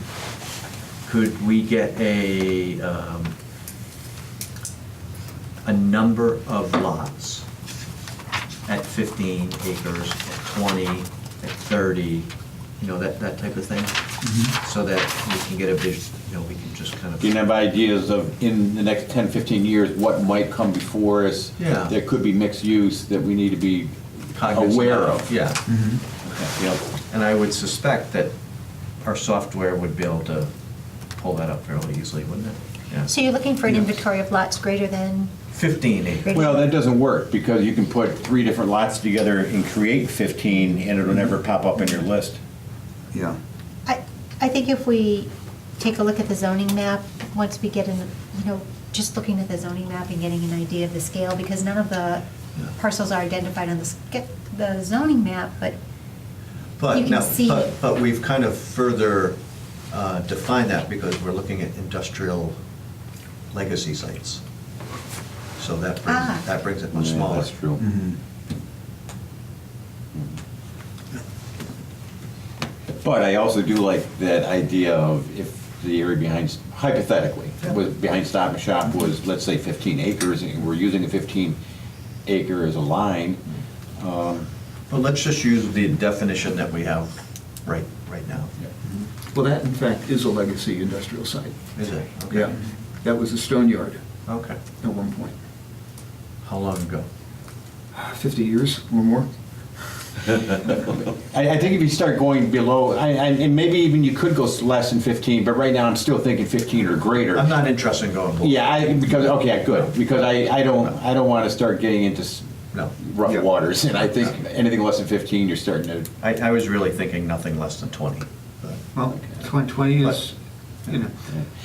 could we get a number of lots at 15 acres, at 20, at 30, you know, that type of thing? So that we can get a vision, you know, we can just kind of. You can have ideas of, in the next 10, 15 years, what might come before us. Yeah. There could be mixed use that we need to be cognizant aware of. Yeah. You know, And I would suspect that our software would be able to pull that up fairly easily, wouldn't it? Yeah. So you're looking for an inventory of lots greater than, 15 acres. Well, that doesn't work, because you can put 3 different lots together and create 15, and it'll never pop up in your list. Yeah. I think if we take a look at the zoning map, once we get in, you know, just looking at the zoning map and getting an idea of the scale, because none of the parcels are identified on the zoning map, but you can see. But we've kind of further defined that because we're looking at industrial legacy sites. So that brings it much Yeah, smaller. That's true. But I also do like that idea of, if the area behind, hypothetically, was behind Stop and Shop was, let's say, 15 acres, and we're using a 15 acre as a line. Well, let's just use the definition that we have right now. Well, that in fact is a legacy industrial site. Is it? Okay. Yeah. That was a stone yard Okay. at one point. How long ago? 50 years or more. I think if you start going below, and maybe even you could go less than 15, but right now I'm still thinking 15 or greater. I'm not interested in going below. Yeah, because, okay, good, because I don't want to start getting into No. rough Yeah. waters, and I think anything less than 15, you're starting to, I was really thinking nothing less than 20. but- Well, 20 is, you know.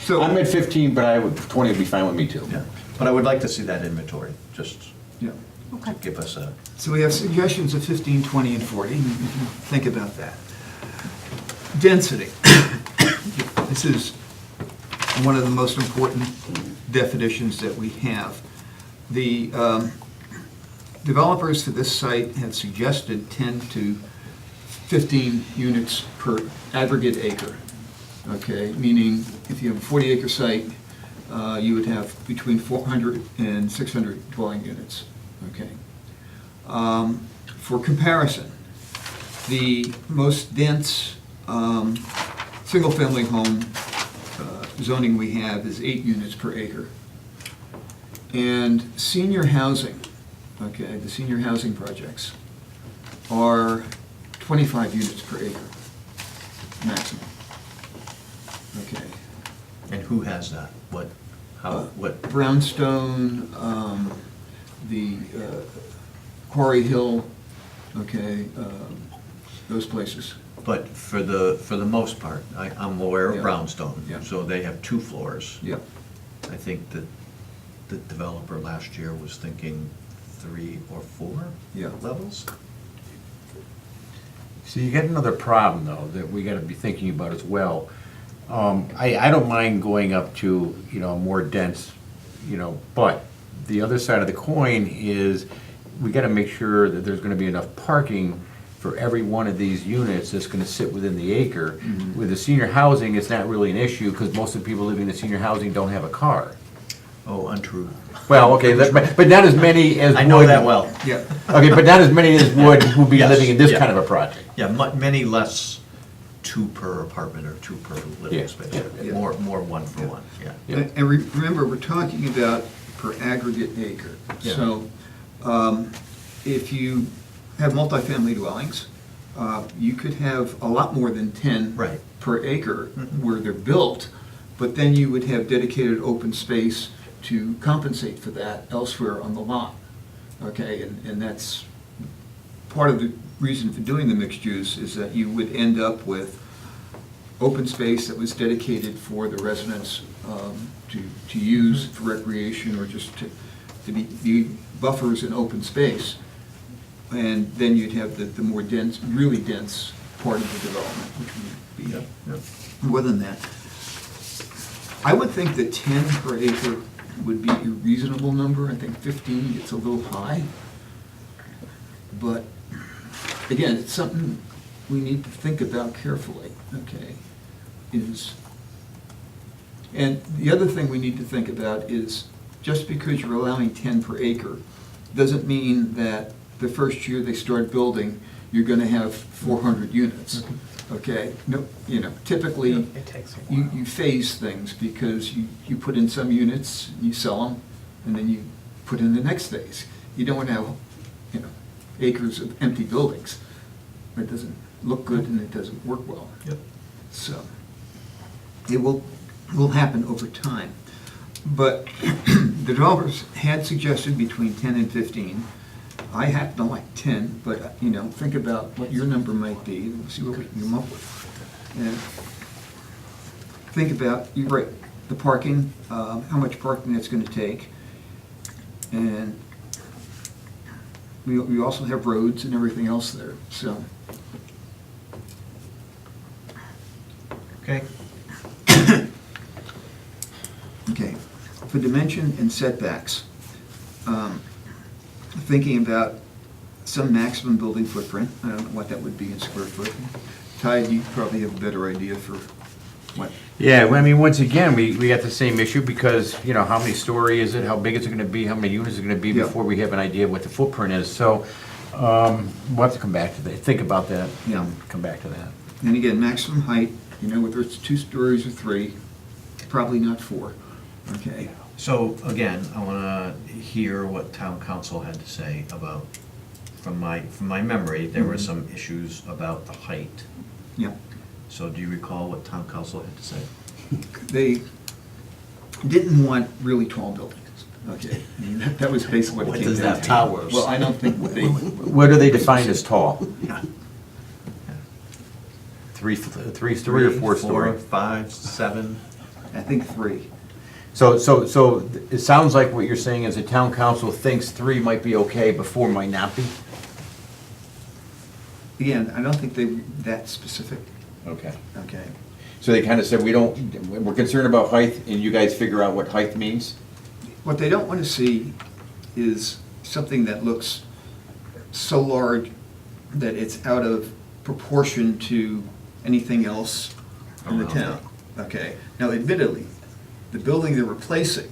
So I'm at 15, but 20 would be fine with me too. Yeah, but I would like to see that inventory, just Yeah. to give us a, So we have suggestions of 15, 20, and 40. You can think about that. Density. This is one of the most important definitions that we have. The developers for this site had suggested 10 to 15 units per aggregate acre. Okay, meaning if you have a 40-acre site, you would have between 400 and 600 dwelling units. Okay. For comparison, the most dense single-family home zoning we have is 8 units per acre. And senior housing, okay, the senior housing projects are 25 units per acre, maximum. Okay. And who has that? What, how, what? Brownstone, the Quarry Hill, okay, those places. But for the most part, I'm aware of Yeah. Brownstone. Yeah. So they have 2 floors. Yep. I think that the developer last year was thinking 3 or 4 Yeah. levels. So you get another problem, though, that we gotta be thinking about as well. I don't mind going up to, more dense, but the other side of the coin is, we gotta make sure that there's gonna be enough parking for every one of these units that's gonna sit within the acre. With the senior housing, it's not really an issue, because most of the people living in the senior housing don't have a car. Oh, untrue. Well, okay, but not as many as would. I know that well. Yeah. Okay, but not as many as would who be Yes, living in this yeah. kind of a project. Yeah, many less 2 per apartment or 2 per Yeah, living space. yeah. More 1 for 1, yeah. Yeah. And remember, we're talking about per aggregate acre. Yeah. So if you have multifamily dwellings, you could have a lot more than 10 Right. per acre Mhm. where they're built, but then you would have dedicated open space to compensate for that elsewhere on the lot. Okay, and that's part of the reason for doing the mixed use, is that you would end up with open space that was dedicated for the residents to use for recreation, or just to be buffers in open space. And then you'd have the more dense, really dense part of the development, which would Yeah, be yeah. more than that. I would think that 10 per acre would be a reasonable number. I think 15 gets a little high. But again, it's something we need to think about carefully, okay? And the other thing we need to think about is, just because you're allowing 10 per acre, doesn't mean that the first year they start building, you're gonna have 400 units, okay? No, typically, It takes a while. you phase things, because you put in some units, you sell them, and then you put in the next phase. You don't want to have, acres of empty buildings. It doesn't look good and it doesn't work well. Yep. So, it will happen over time. But the developers had suggested between 10 and 15. I happen to like 10, but, think about what your number might be, and see what we can come up with. And think about, you're right, the parking, how much parking that's gonna take. And we also have roads and everything else there, so. Okay. Okay, for dimension and setbacks, thinking about some maximum building footprint, I don't know what that would be in square foot. Ty, you probably have a better idea for what. Yeah, well, I mean, once again, we got the same issue, because, how many story is it, how big is it gonna be, how many units is it gonna be, Yeah. before we have an idea of what the footprint is, so, we'll have to come back to that, think about that, Yeah. and come back to that. And again, maximum height, whether it's 2 stories or 3, probably not 4, okay? So, again, I want to hear what town council had to say about, from my memory, there were Mhm. some issues about the height. Yeah, So do you recall what town council had to say? they didn't want really tall buildings, okay? I mean, that was basically what What it came does down that to. towers? Well, I don't think they. What do they define as tall? Yeah. 3 story or 4 story? 4, 5, 7? I think 3. So it sounds like what you're saying is the town council thinks 3 might be okay, but 4 might not be? Again, I don't think they were that specific, Okay. okay? So they kind of said, we're concerned about height, and you guys figure out what height means? What they don't want to see is something that looks so large that it's out of proportion to anything else in the Around town, okay? Now admittedly, the building they're replacing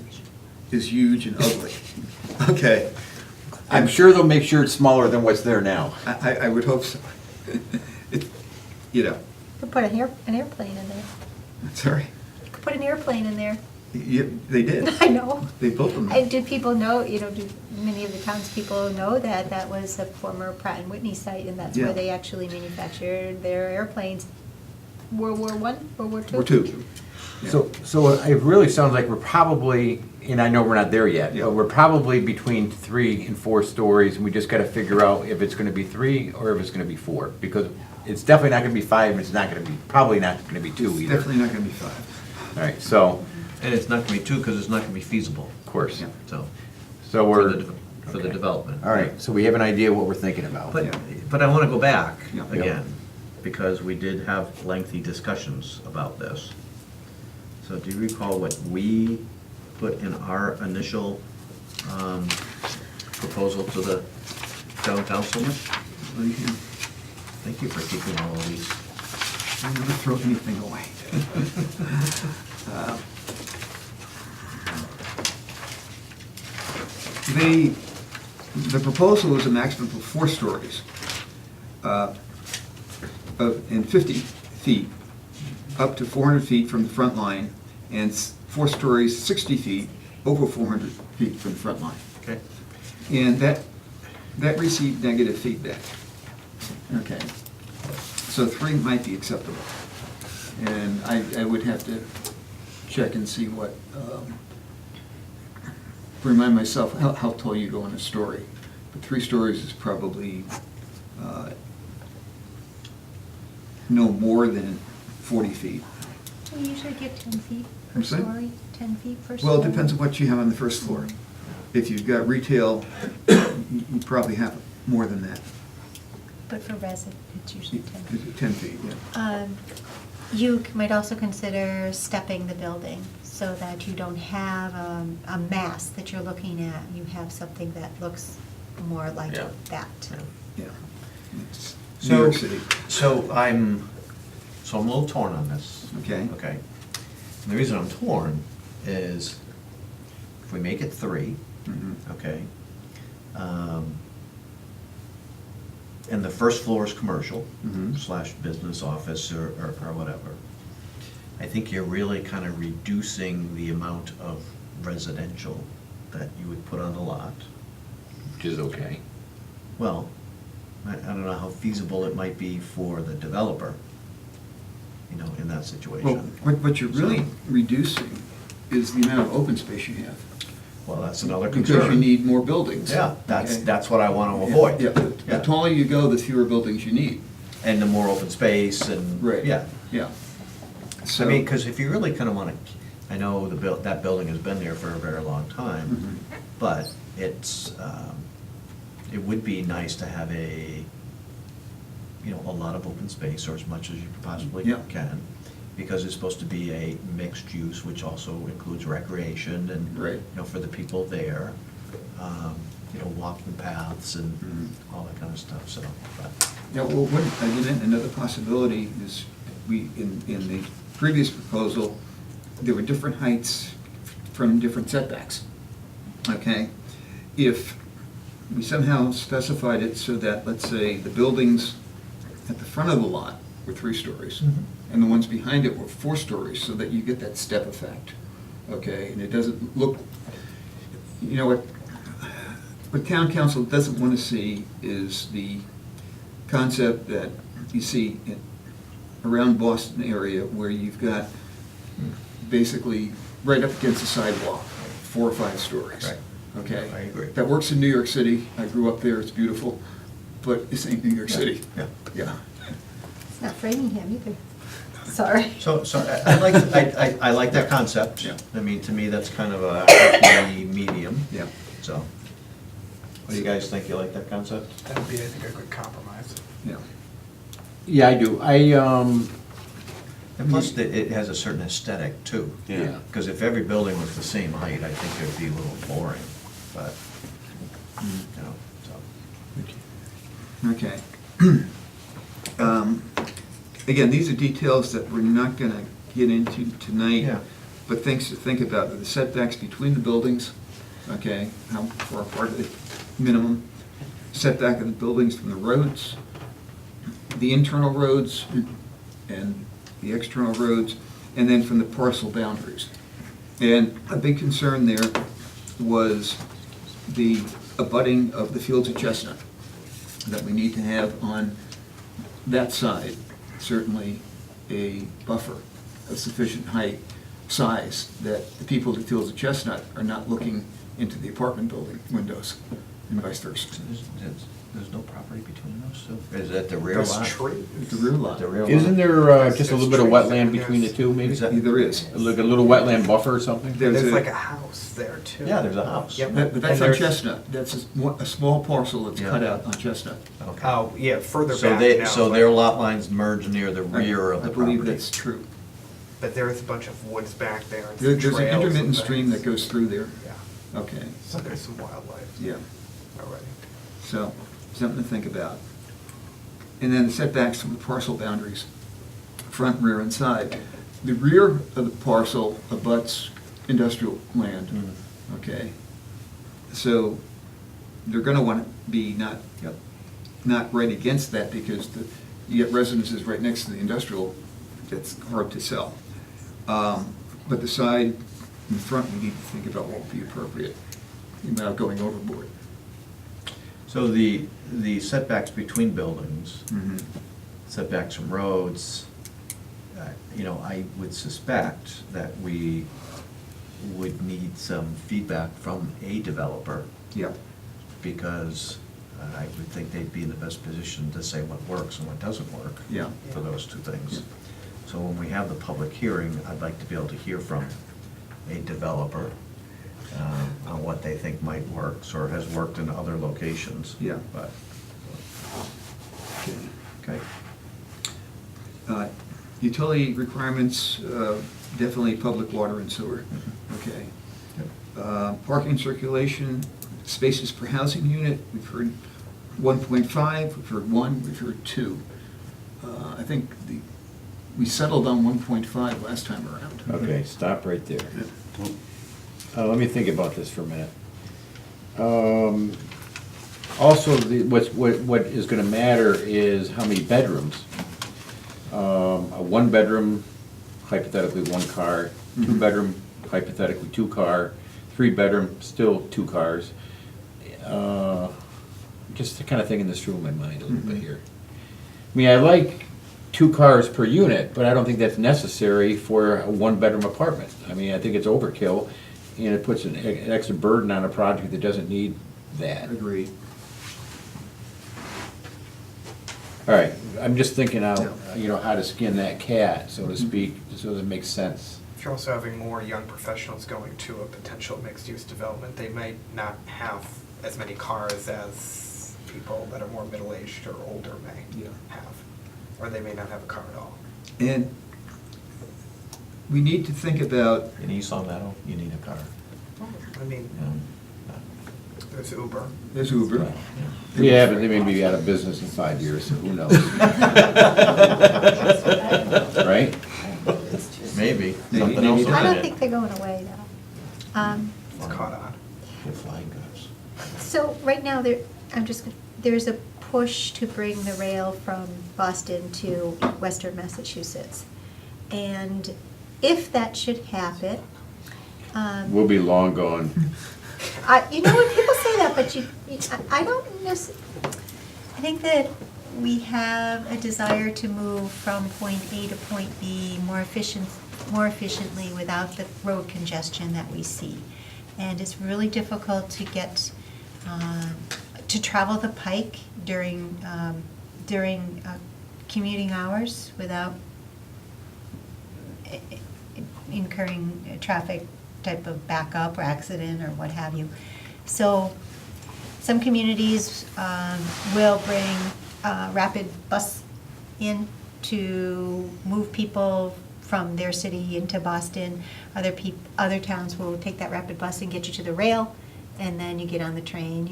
is huge and ugly, okay? I'm sure they'll make sure it's smaller than what's there now. I would hope so. It, Could put an airplane in there. sorry, Could put an airplane in there. They did. I know. They built them. And do people know, do many of the townspeople know that that was a former Pratt and Whitney site, and that's Yeah. where they actually manufactured their airplanes? World War I, World War II? Or two. Yeah. So it really sounds like we're probably, and I know we're not there yet, Yeah. but we're probably between 3 and 4 stories, and we just gotta figure out if it's gonna be 3 or if it's gonna be 4, because it's definitely not gonna be 5, and it's not gonna be, probably not gonna be 2 It's either. definitely not gonna be 5. All right, so, And it's not gonna be 2, because it's not gonna be feasible, of course, Yeah. so, so for we're. the okay. development. All right, so we have an idea what we're thinking about. But, Yeah. but I wanna go back Yeah. again, because we did have lengthy discussions about this. So do you recall what we put in our initial proposal to the town council? Thank you for keeping all of these. I never throw anything away. The proposal is a maximum of 4 stories, and 50 feet, up to 400 feet from the front line, and 4 stories, 60 feet, over 400 feet from the front line. Okay. And that received negative feedback. Okay. So 3 might be acceptable. And I would have to check and see what, remind myself how tall you go in a story. But 3 stories is probably no more than 40 feet. Do we usually give 10 feet per I'm sorry? story? 10 feet per story? Well, it depends on what you have on the first floor. If you've got retail, you probably have more than that. But for resident, it's usually 10 feet. 10 feet, yeah. You might also consider stepping the building so that you don't have a mass that you're looking at. You have something that looks more like Yeah. that. Yeah. It's New So, York City. so I'm a little torn on this. Okay. Okay. And the reason I'm torn is if we make it 3, Mhm. okay, and the first floor is commercial Mhm. / business office or whatever, I think you're really kind of reducing the amount of residential that you would put on the lot. Which is okay. Well, I don't know how feasible it might be for the developer, in that Well, situation. what you're really reducing is the amount of open space you have. Well, that's another concern. Because you need more buildings. Yeah, that's Okay? what I want to avoid. Yeah, the taller you go, the fewer buildings you need. And the more open space and, Right. yeah. Yeah. I So- mean, because if you really kind of want to, I know that building has been there for a very long time, Mhm. but it would be nice to have a lot of open space, or as much as you possibly Yeah. can, because it's supposed to be a mixed use, which also includes recreation and, Right. for the people there, walking paths and Mhm. all that kind of stuff, so, but, Yeah, well, another possibility is, in the previous proposal, there were different heights from different setbacks. Okay? If we somehow specified it so that, let's say, the buildings at the front of the lot were 3 stories, and the ones behind it were 4 stories, so that you get that step effect. Okay? And it doesn't look, what town council doesn't want to see is the concept that you see around Boston area, where you've got basically right up against the sidewalk, 4 or 5 stories. Right. Okay? I agree. That works in New York City. I grew up there, it's beautiful, but this ain't New York City. yeah. Yeah. It's not Framingham either. Sorry. So I like that concept. Yeah. I mean, to me, that's kind of a happy medium, Yeah. so. What do you guys think? You like that concept? That'd be, I think, a good compromise. Yeah. Yeah, I do. And plus, it has a certain aesthetic too. Yeah. Because if every building was the same height, I think it'd be a little boring, but, so. Okay. Again, these are details that we're not going to get into tonight. Yeah. But things to think about, the setbacks between the buildings, okay, how far apart are they, minimum, setback of the buildings from the roads, the internal roads and the external roads, and then from the parcel boundaries. And a big concern there was the abutting of the fields of chestnut, that we need to have on that side, certainly a buffer of sufficient height, size, that the people at the fields of chestnut are not looking into the apartment building windows, and vice versa. So there's no property between those two? Is that the rear There's lot? tree. The rear lot, The rear lot? Isn't there just a little bit of wetland between the two, maybe? Is that- there is. Like a little wetland buffer or something? There's There's a- like a house there too. Yeah, there's a house. Yep. But that's And on there's- Chestnut, that's a small parcel that's cut Yeah. out on Chestnut. Okay. Oh, yeah, further So back they, now. so but- their lot lines merge near the rear of the I property? believe that's true. But there is a bunch of woods back there and some There's an trails and intermittent stream that things. goes through there. Yeah, Okay, so there's some wildlife yeah, already. so, something to think about. And then the setbacks from the parcel boundaries, front, rear, and side. The rear of the parcel abuts industrial land, okay? So, they're gonna wanna be not right against that, because you get residences right next to the industrial, that's hard to sell. But the side and the front, we need to think about what would be appropriate without going overboard. So the setbacks between buildings, setbacks from roads, I would suspect that we would need some feedback from a developer, Yeah, because I would think they'd be in the best position to say what works and what doesn't work yeah, for those two Yeah. things. So when we have the public hearing, I'd like to be able to hear from a developer on what they think might work, or has worked in other locations. Yeah. But, okay. okay. Utility requirements, definitely public water and sewer, okay. Parking circulation, spaces per housing unit, we've heard 1.5, we've heard 1, we've heard 2. I think we settled on 1.5 last time around. Okay, stop right there. Let me think about this for a minute. Also, what is gonna matter is how many bedrooms. A one-bedroom, hypothetically, 1 car, 2-bedroom, hypothetically, 2 car, 3-bedroom, still 2 cars. Just to kind of think in this through in my mind a little bit here. I mean, I like 2 cars per unit, but I don't think that's necessary for a 1-bedroom apartment. I mean, I think it's overkill, and it puts an extra burden on a project that doesn't need that. Agreed. All right, I'm just thinking out, Yeah. how to skin that cat, so to speak, so that it makes sense. If you're also having more young professionals going to a potential mixed-use development, they might not have as many cars as people that are more middle-aged or older may Yeah. have. Or they may not have a car at all. And we need to think about, In East Long Meadow, you need a car. I mean, there's Uber. there's Uber. Yeah, but they may be out of business in 5 years, so who knows? Right? Maybe, Maybe, something maybe else not. will I hit don't it. think they're going away, though. It's caught on. Get flying cars. So right now, there's a push to bring the rail from Boston to Western Massachusetts. And if that should happen, We'll be long gone. you know what, people say that, but I don't I think that we have a desire to move from point A to point B more efficiently without the road congestion that we see. And it's really difficult to get, to travel the Pike during commuting hours without incurring a traffic type of backup or accident or what have you. So some communities will bring rapid bus in to move people from their city into Boston. Other towns will take that rapid bus and get you to the rail, and then you get on the train.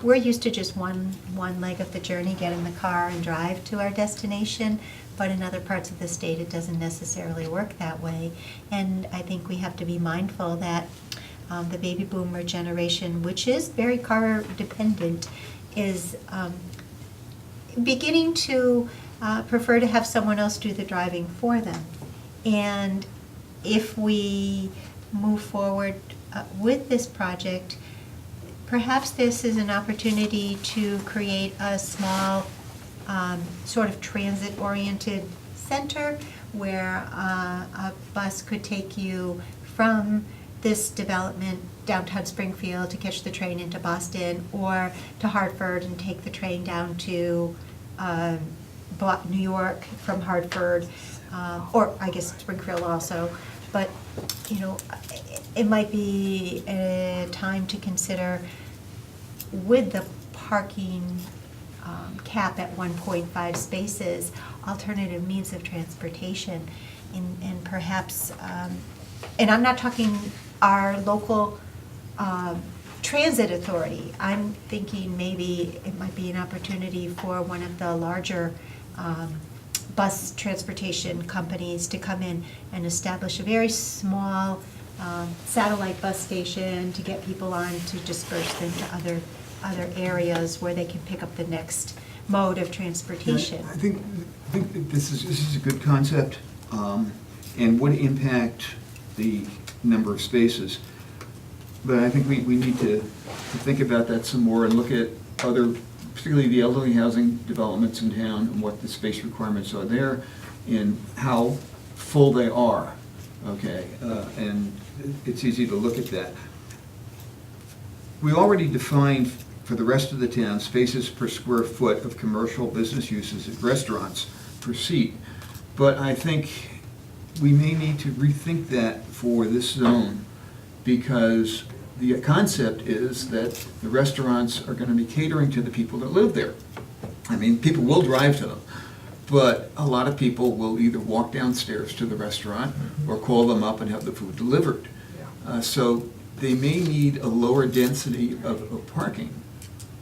We're used to just one leg of the journey, get in the car and drive to our destination. But in other parts of the state, it doesn't necessarily work that way. And I think we have to be mindful that the baby boomer generation, which is very car dependent, is beginning to prefer to have someone else do the driving for them. And if we move forward with this project, perhaps this is an opportunity to create a small sort of transit-oriented center where a bus could take you from this development downtown Springfield to catch the train into Boston, or to Hartford and take the train down to New York from Hartford, or I guess Springfield also. But, you know, it might be a time to consider, with the parking cap at 1.5 spaces, alternative means of transportation, and perhaps, and I'm not talking our local transit authority. I'm thinking maybe it might be an opportunity for one of the larger bus transportation companies to come in and establish a very small satellite bus station to get people on, to disperse them to other areas where they can pick up the next mode of transportation. I think that this is a good concept, and would impact the number of spaces. But I think we need to think about that some more and look at other, particularly the elderly housing developments in town, and what the space requirements are there, and how full they are, okay? And it's easy to look at that. We already defined for the rest of the town spaces per square foot of commercial business uses at restaurants per seat. But I think we may need to rethink that for this zone, because the concept is that the restaurants are gonna be catering to the people that live there. I mean, people will drive to them, but a lot of people will either walk downstairs to the restaurant or call them up and have the food delivered. So they may need a lower density of parking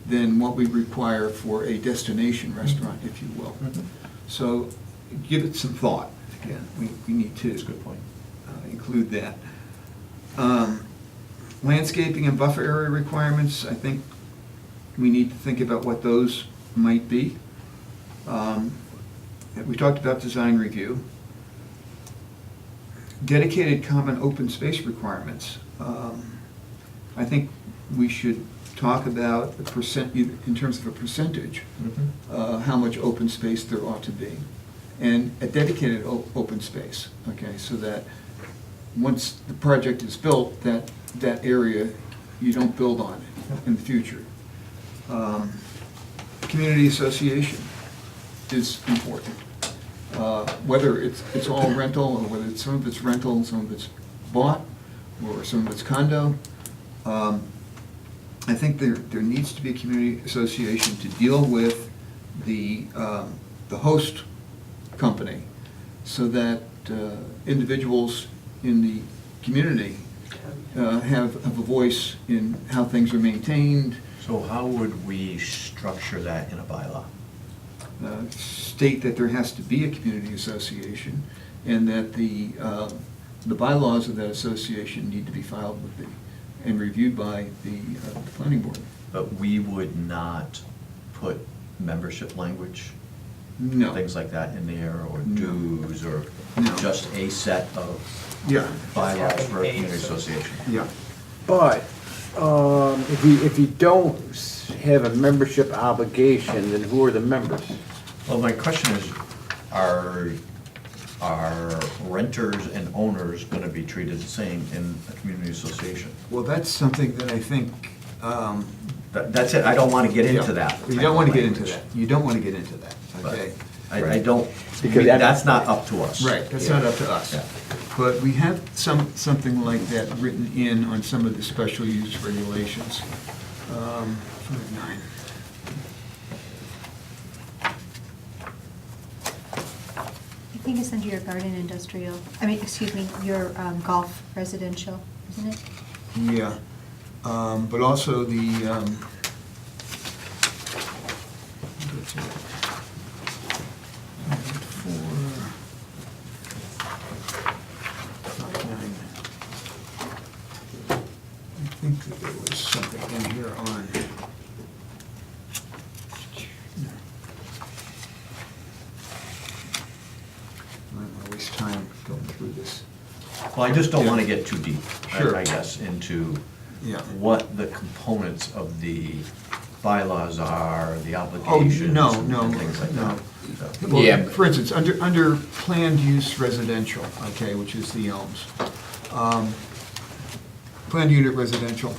than what we require for a destination restaurant, if you will. So give it some thought. Again, we need to. That's a good point. Include that. Landscaping and buffer area requirements, I think we need to think about what those might be. We talked about design review. Dedicated common open space requirements. I think we should talk about the percent, in terms of a percentage, how much open space there ought to be. And a dedicated open space, okay, so that once the project is built, that area, you don't build on it in the future. Community association is important. Whether it's all rental, or whether some of it's rental and some of it's bought, or some of it's condo. I think there needs to be a community association to deal with the host company, so that individuals in the community have a voice in how things are maintained. So how would we structure that in a bylaw? State that there has to be a community association, and that the bylaws of that association need to be filed with and reviewed by the planning board. But we would not put membership language, No. things like that in there, or No. dues, or No. just a set of Yeah. bylaws for a community association? Yeah. But if you don't have a membership obligation, then who are the members? Well, my question is, are renters and owners going to be treated the same in a community association? Well, that's something that I think. That's it, I don't want to get into Yeah. that. You don't want to get into that. You don't want to get into that, But okay? I don't, Because that's not up to us. Right, that's not up to us. Yeah. But we have something like that written in on some of the special use regulations. 5.9. I think it's under your garden industrial, excuse me, your golf residential, isn't it? Yeah, but also the, I think that there was something in here on. I don't want to waste time going through this. Well, I just don't want to get too deep, Sure. I guess, into Yeah. what the components of the bylaws are, the Oh, obligations. no, and no, things like no. that. Well, Yeah, but- for instance, under planned use residential, okay, which is the Elms, planned unit residential,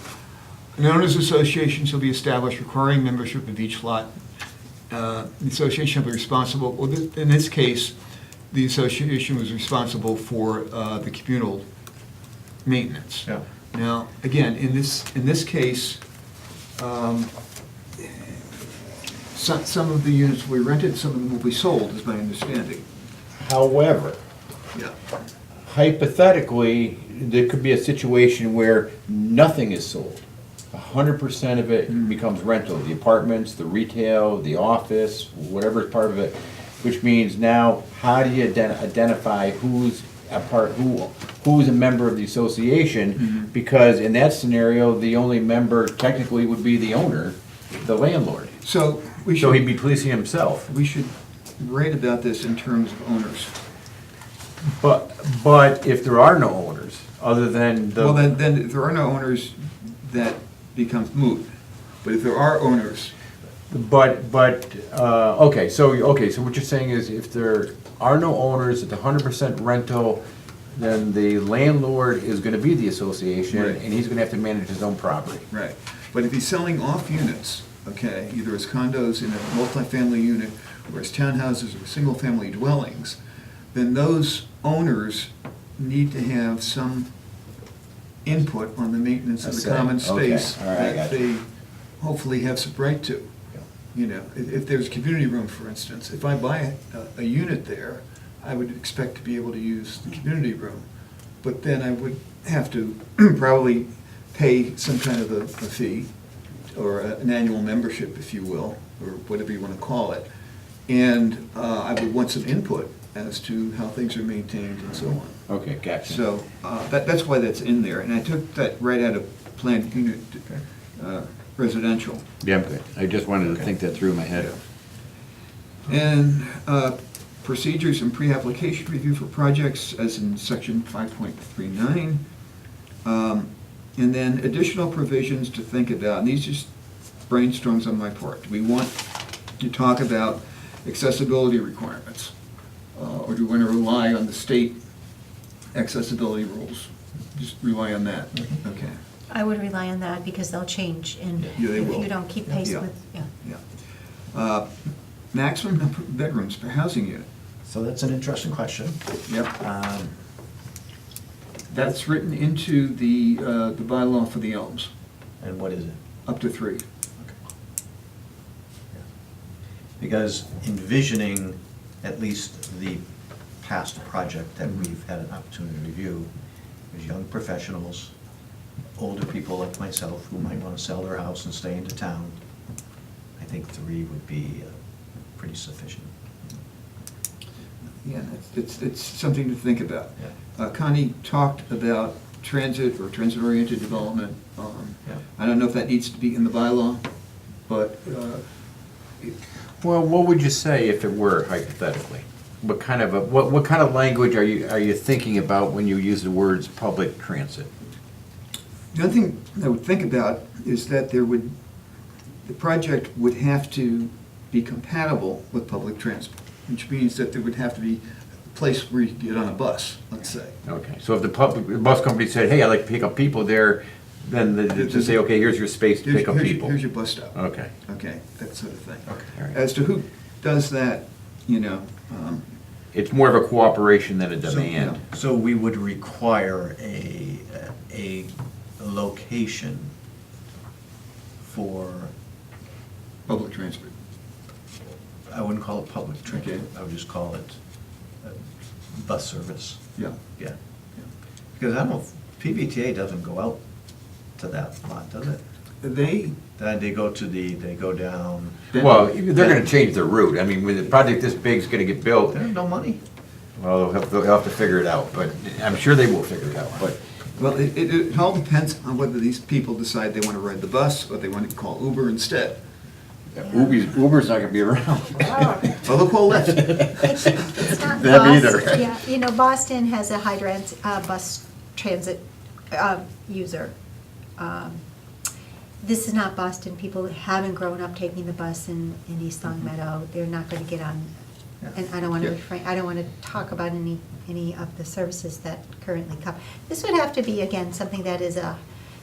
an owners association shall be established requiring membership of each lot. The association shall be responsible, well, in this case, the association was responsible for the communal maintenance. Yeah. Now, again, in this case, some of the units will be rented, some of them will be sold, is my understanding. However, Yeah. hypothetically, there could be a situation where nothing is sold. 100% of it becomes rental, the apartments, the retail, the office, whatever is part of it, which means now, how do you identify who's who's a member of the association? Because in that scenario, the only member technically would be the owner, the landlord. So we So he'd be should, policing himself. we should write about this in terms of owners. But if there are no owners, other than the. Well, then if there are no owners, that becomes moot. But if there are owners, Okay, so what you're saying is if there are no owners, it's 100% rental, then the landlord is gonna be the association, Right. and he's gonna have to manage his own property. right. But if he's selling off units, okay, either as condos in a multifamily unit, or as townhouses or single-family dwellings, then those owners need to have some input on the maintenance of A the say. common Okay, space all right, I that got you. they hopefully have some right to. You know, if there's community room, for instance, if I buy a unit there, I would expect to be able to use the community room. But then I would have to probably pay some kind of a fee, or an annual membership, if you will, or whatever you want to call it. And I would want some input as to how things are maintained and so on. Okay, gotcha. So that's why that's in there. And I took that right out of planned unit residential. Yeah, I'm good. I just wanted to think that through in my head. And procedures and pre-application review for projects, as in section 5.39. And then additional provisions to think about, and these just brainstorms on my part. Do we want to talk about accessibility requirements? Or do we want to rely on the state accessibility rules? Just rely on that, okay. I would rely on that because they'll change, and Yeah, they if will. you don't keep pace Yeah. with, yeah. Yeah. Maximum number of bedrooms per housing unit. So that's an interesting question. Yep. Um, That's written into the bylaw for the Elms, And what is it? up to 3. Because envisioning at least the past project that Mm-hmm. we've had an opportunity to review, is young professionals, older people like myself who might want to sell their house and stay into town. I think 3 would be pretty sufficient. Yeah, it's something to think about. Yeah. Connie talked about transit or transit-oriented development. Yeah. I don't know if that needs to be in the bylaw, but Well, what would you say if it were hypothetically? What kind of language are you thinking about when you use the words public transit? the other thing I would think about is that the project would have to be compatible with public transport, which means that there would have to be a place where you can get on a bus, let's say. Okay, so if the bus company said, hey, I'd like to pick up people there, then to say, okay, here's your space to pick up people. Here's your bus stop. Okay. Okay, that sort of thing. Okay, all right. As to who does that, you know, It's more of a cooperation than a So- demand. So we would require a location for, public transport. I wouldn't call it public transport, Okay. I would just call it bus service. Yeah. Yeah. Because I don't, PBTA doesn't go out to that lot, does it? They, They go down, Well, they're gonna change their route. I mean, when a project this big is gonna get built, there's no money. well, they'll have to figure it out, but I'm sure they will figure it out, but. well, it all depends on whether these people decide they want to ride the bus or they want to call Uber instead. Uber's not gonna be around. Well, they'll call Lyft. It's not Them either. Boston, yeah, you know, Boston has a hydrant bus transit user. This is not Boston. People haven't grown up taking the bus in East Long Meadow. They're not going to get on, and I don't want to Yeah. refrain, I don't want to talk about any of the services that currently come. This would have to be, again, something that is a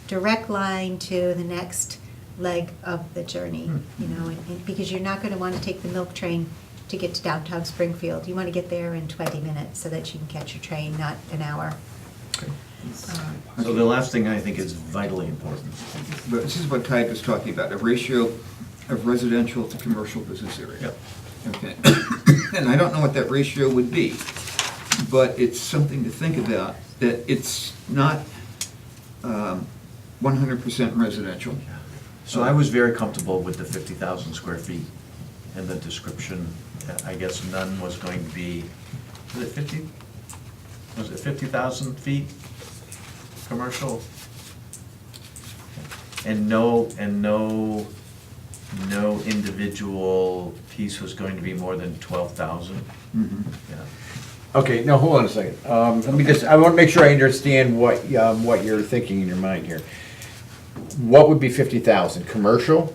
direct line to the next leg of the journey, you know, and because you're not going to want to take the milk train to get to downtown Springfield. You want to get there in 20 minutes so that you can catch your train, not an hour. So the last thing I think is vitally important. But this is what Tyke was talking about, a ratio of residential to commercial business area. Yep. Okay. And I don't know what that ratio would be, but it's something to think about, that it's not 100% residential. So I was very comfortable with the 50,000 square feet and the description. I guess none was going to be, was it 50? Was it 50,000 feet commercial? And no individual piece was going to be more than 12,000? Mhm. Yeah. Okay, now, hold on a second. Let me just, I want to make sure I understand what you're thinking in your mind here. What would be 50,000? Commercial,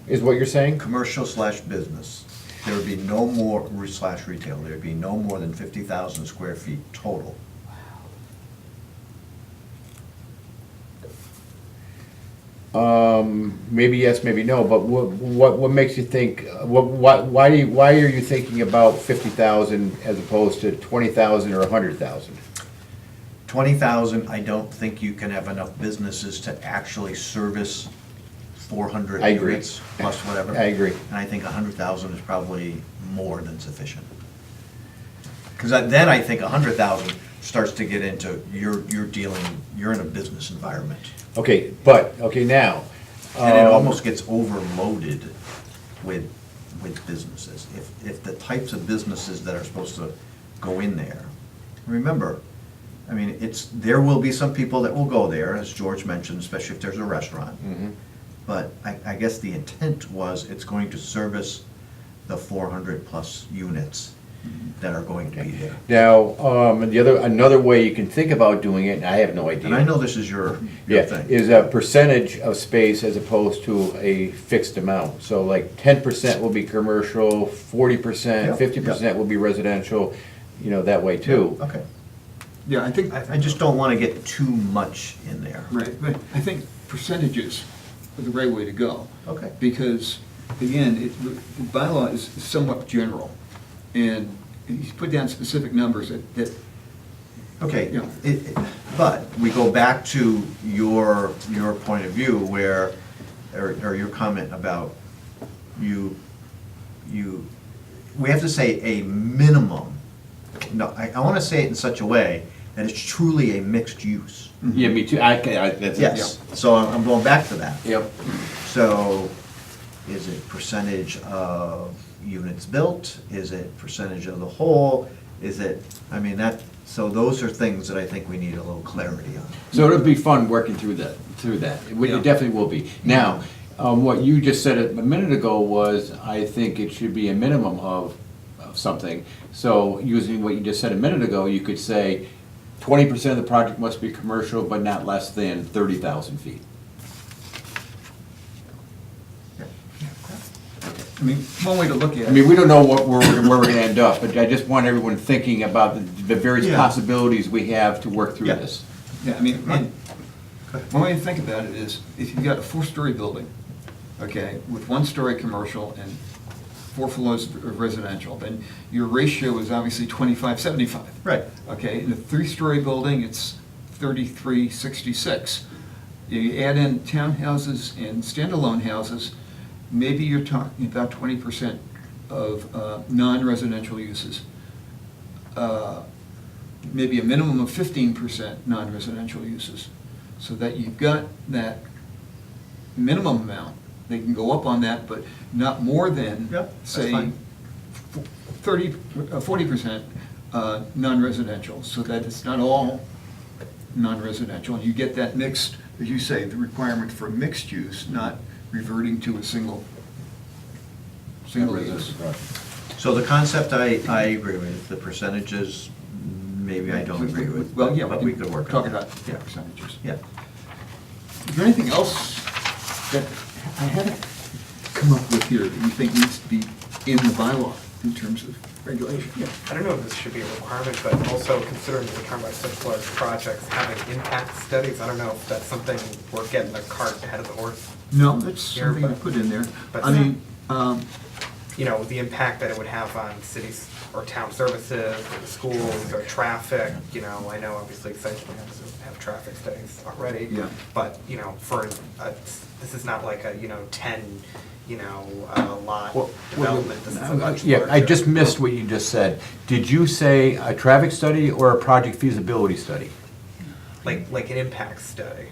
is what you're saying? Commercial / business. There would be no more, / retail, there would be no more than 50,000 square feet total. Maybe yes, maybe no, but what makes you think, why are you thinking about 50,000 as opposed to 20,000 or 100,000? 20,000, I don't think you can have enough businesses to actually service 400 I agree. units plus whatever. I agree. And I think 100,000 is probably more than sufficient. Because then I think 100,000 starts to get into, you're in a business environment. Okay, now. And it almost gets overloaded with businesses. If the types of businesses that are supposed to go in there, remember, I mean, there will be some people that will go there, as George mentioned, especially if there's a restaurant. Mhm. But I guess the intent was it's going to service the 400-plus units that are going to be there. Now, another way you can think about doing it, and I have no idea. And I know this is your Yeah, thing. is a percentage of space as opposed to a fixed amount. So like 10% will be commercial, 40%, Yeah, 50% will be residential, that way too. Okay. Yeah, I think, I just don't want to get too much in there. right, but I think percentages are the right way to go. Okay. Because, again, the bylaw is somewhat general, and he's put down specific numbers that Okay, Yeah. but we go back to your point of view where, or your comment about we have to say a minimum. No, I want to say it in such a way that it's truly a mixed use. Yeah, me too. That's it. Yes, so I'm going back to that. Yep. So, is it percentage of units built? Is it percentage of the whole? So those are things that I think we need a little clarity on. So it'll be fun working through that. It definitely will be. Now, what you just said a minute ago was, I think it should be a minimum of something. So using what you just said a minute ago, you could say 20% of the project must be commercial, but not less than 30,000 feet. I mean, one way to look at it. I mean, we don't know where we're gonna end up, but I just want everyone thinking about the various Yeah. possibilities we have to work through Yeah. this. Yeah, I mean, one way to think about it is, if you've got a 4-story building, okay, with 1-story commercial and 4 floors of residential, then your ratio is obviously 25-75. Right. Okay, in a 3-story building, it's 33-66. You add in townhouses and standalone houses, maybe you're talking about 20% of non-residential uses. Maybe a minimum of 15% non-residential uses. So that you've got that minimum amount. They can go up on that, but not more than, Yep, that's say, fine. 40% non-residential, so that it's not all non-residential. And you get that mixed, as you say, the requirement for mixed use, not reverting to a single use. So the concept I agree with, the percentages maybe I don't agree with. Well, yeah, but we could work on talk that. about Yeah. percentages. Yeah. Is there anything else that I haven't come up with here that you think needs to be in the bylaw in terms of regulation? Yeah. I don't know if this should be a requirement, but also considering we're talking about such large projects, having impact studies, I don't know if that's something we're getting the cart ahead of the horse. No, that's Here, something to but- put in there. but- I mean, You know, the impact that it would have on cities or town services, or schools, or traffic, you know, I know obviously site plans have traffic studies already. Yeah. But, you know, this is not like a, 10, lot development. This is a much Yeah, I larger- just missed what you just said. Did you say a traffic study or a project feasibility study? Like an impact study.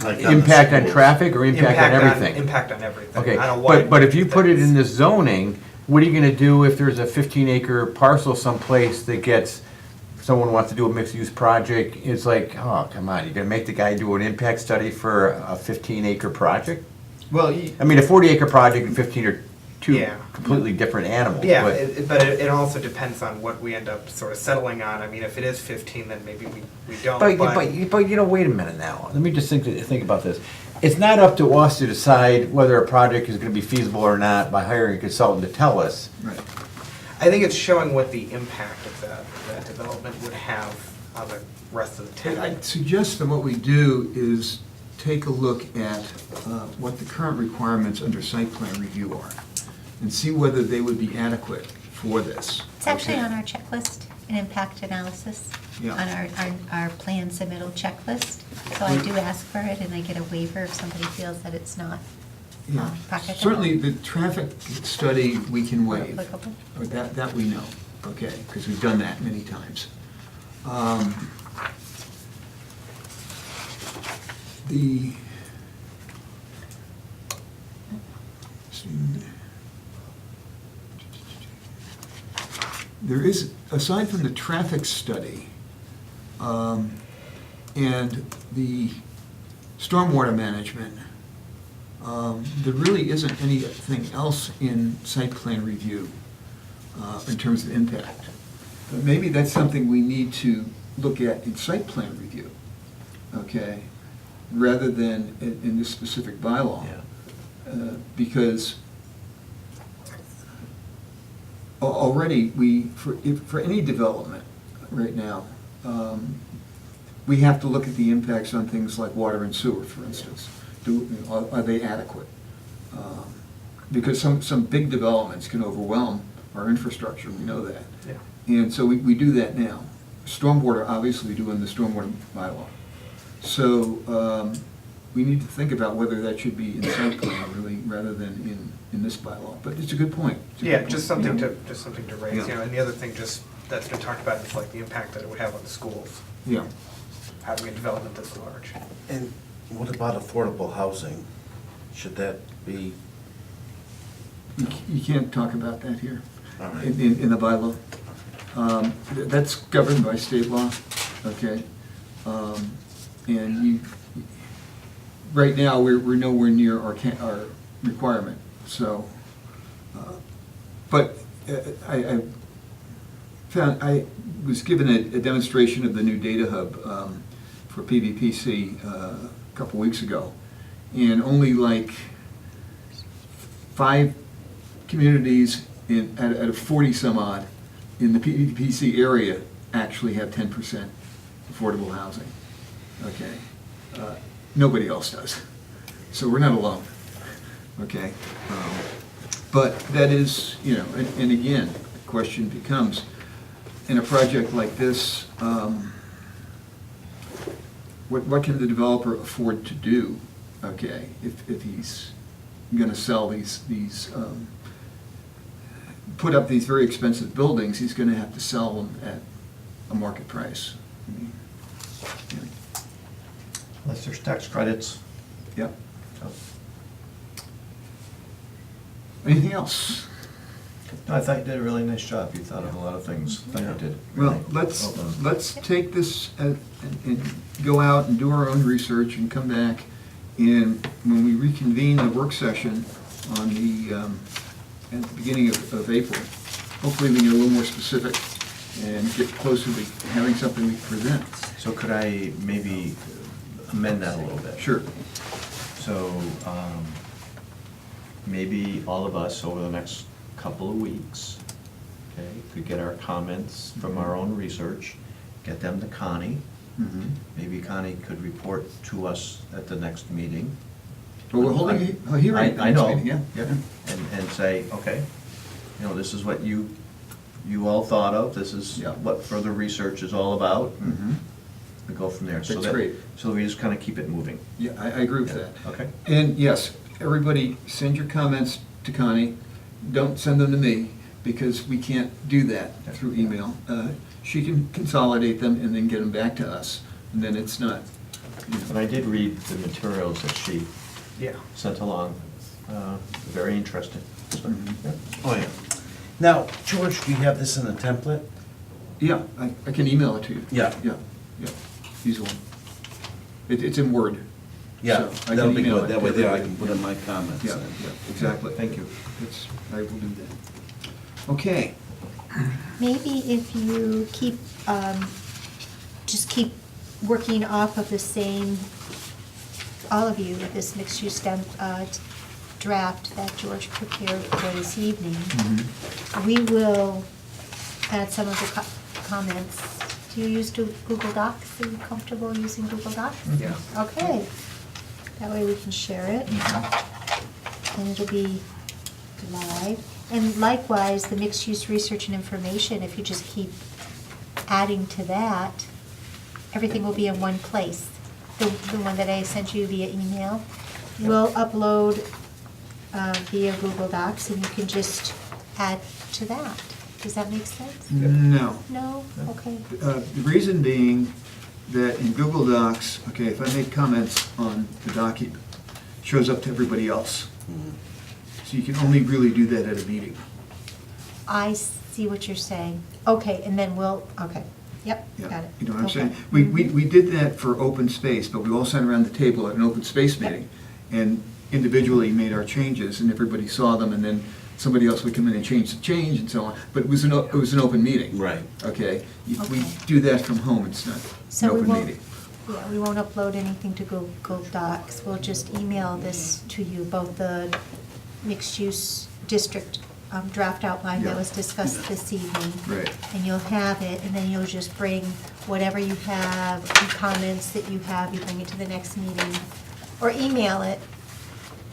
Like on the Impact on schools. traffic or impact on everything? Impact on everything. Okay, I don't want. but if you put it in this zoning, what are you gonna do if there's a 15-acre parcel someplace that gets, someone wants to do a mixed-use project? It's like, oh, come on, you're gonna make the guy do an impact study for a 15-acre project? well, I mean, a 40-acre project and 15 are two Yeah. completely different animals. Yeah, but- but it also depends on what we end up sort of settling on. I mean, if it is 15, then maybe we don't, But wait a minute now. Let me just think about this. It's not up to us to decide whether a project is gonna be feasible or not by hiring a consultant to tell us. right. I think it's showing what the impact of that development would have on the rest of the And town. I'd suggest that what we do is take a look at what the current requirements under site plan review are, and see whether they would be adequate for this. It's actually Okay? on our checklist, an impact analysis, Yeah. on our plan submittal checklist. So I do ask for it, and I get a waiver if somebody feels that it's not Yeah. practical. Certainly, the traffic study we can waive. Applicable. Or that we know, okay, because we've done that many times. The, there is, aside from the traffic study, and the stormwater management, there really isn't anything else in site plan review in terms of impact. But maybe that's something we need to look at in site plan review, okay, rather than in this specific bylaw. Because already for any development right now, we have to look at the impacts on things like water and sewer, for instance. Are they adequate? Because some big developments can overwhelm our infrastructure, we know that. Yeah. And so we do that now. Stormwater, obviously, we do in the stormwater bylaw. So we need to think about whether that should be in site plan, really, rather than in this bylaw. But it's a good point. It's a good Yeah, point. just something Yeah. to raise, Yeah. and the other thing just that's been talked about is like the impact that it would have on the schools, Yeah. having a development this large. And what about affordable housing? Should that be, You can't talk about that here, All right. in the bylaw. That's governed by state law, okay? And right now, we're nowhere near our requirement, so. But I was given a demonstration of the new data hub for PVPC a couple weeks ago, and only like 5 communities out of 40 some odd in the PVPC area actually have 10% affordable housing. Okay? Nobody else does. So we're not alone. Okay? But that is, and again, the question becomes, in a project like this, what can the developer afford to do, okay, if he's gonna sell these put up these very expensive buildings, he's gonna have to sell them at a market price. I mean, Unless there's tax credits. yeah. Anything else? No, I thought you did a really nice job. You thought of a lot of things. I thought you did. Well, let's done. take this and go out and do our own research and come back. And when we reconvene the work session on at the beginning of April, hopefully we get a little more specific and get closer to having something we can present. So could I maybe amend that a little bit? Sure. So, maybe all of us over the next couple of weeks, okay, could get our comments from our own research, get them to Connie. Mhm. Maybe Connie could report to us at the next meeting. Well, we're holding a hearing. I know. next meeting, Yeah. Yep. And say, okay, you know, this is what you all thought of, this is Yeah. what further research is all about. Mhm. We go from there. So That's that- great. So we just kind of keep it moving. Yeah, I agree with that. Okay. And yes, everybody, send your comments to Connie. Don't send them to me, because we can't do that through email. She can consolidate them and then get them back to us, and then it's not, you And know. I did read the materials that she Yeah. sent along, very interesting. So, Mhm. yeah. Oh, yeah. Now, George, do you have this in a template? Yeah, I can email it to you. Yeah. Yeah, easily. It's in Word. Yeah, So I that'll can be email good, it that to way there I everybody. can put in my comments. Yeah, in. yeah, exactly. Thank you. I will do that. Okay. Maybe if you keep, just keep working off of the same, all of you, this mixed-use draft that George prepared for this evening. Mhm. We will add some of the comments. Do you use Google Docs? Are you comfortable using Google Docs? Yeah. Okay. That way we can share it. And it'll be live. And likewise, the mixed-use research and information, if you just keep adding to that, everything will be in one place. The one that I sent you via email, we'll upload via Google Docs, and you can just add to that. Does that make sense? No. No? Okay. The reason being that in Google Docs, okay, if I make comments on the document, it shows up to everybody else. So you can only really do that at a meeting. I see what you're saying. Okay, and then okay. Yep, Yeah, got it. you know what I'm Okay. saying? We did that for open space, but we all sat around the table at an open space meeting and individually made our changes, and everybody saw them, and then somebody else would come in and change the change and so on. But it was an open meeting. Right. Okay? We Okay. do that from home, it's not an So we open won't, meeting. yeah, we won't upload anything to Google Docs. We'll just email this to you, both the mixed-use district draft outline that Yeah. was discussed this evening. Right. And you'll have it, and then you'll just bring whatever you have, and comments that you have, you bring it to the next meeting, or email it.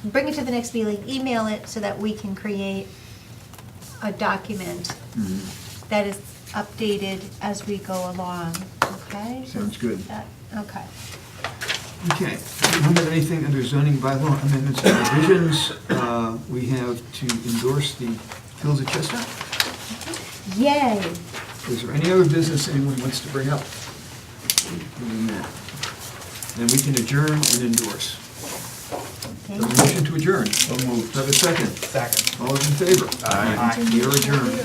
Bring it to the next meeting, email it so that we can create a document Mhm. that is updated as we go along, okay? Sounds good. Okay. Okay, we don't have anything under zoning bylaw amendments or revisions. We have to endorse the Hills of Chestnut. Yay! Is there any other business anyone wants to bring up? Then we can adjourn and endorse. Thank A you. motion to adjourn. So moved. Have a second. Second. All those in favor? Aye. We are adjourned.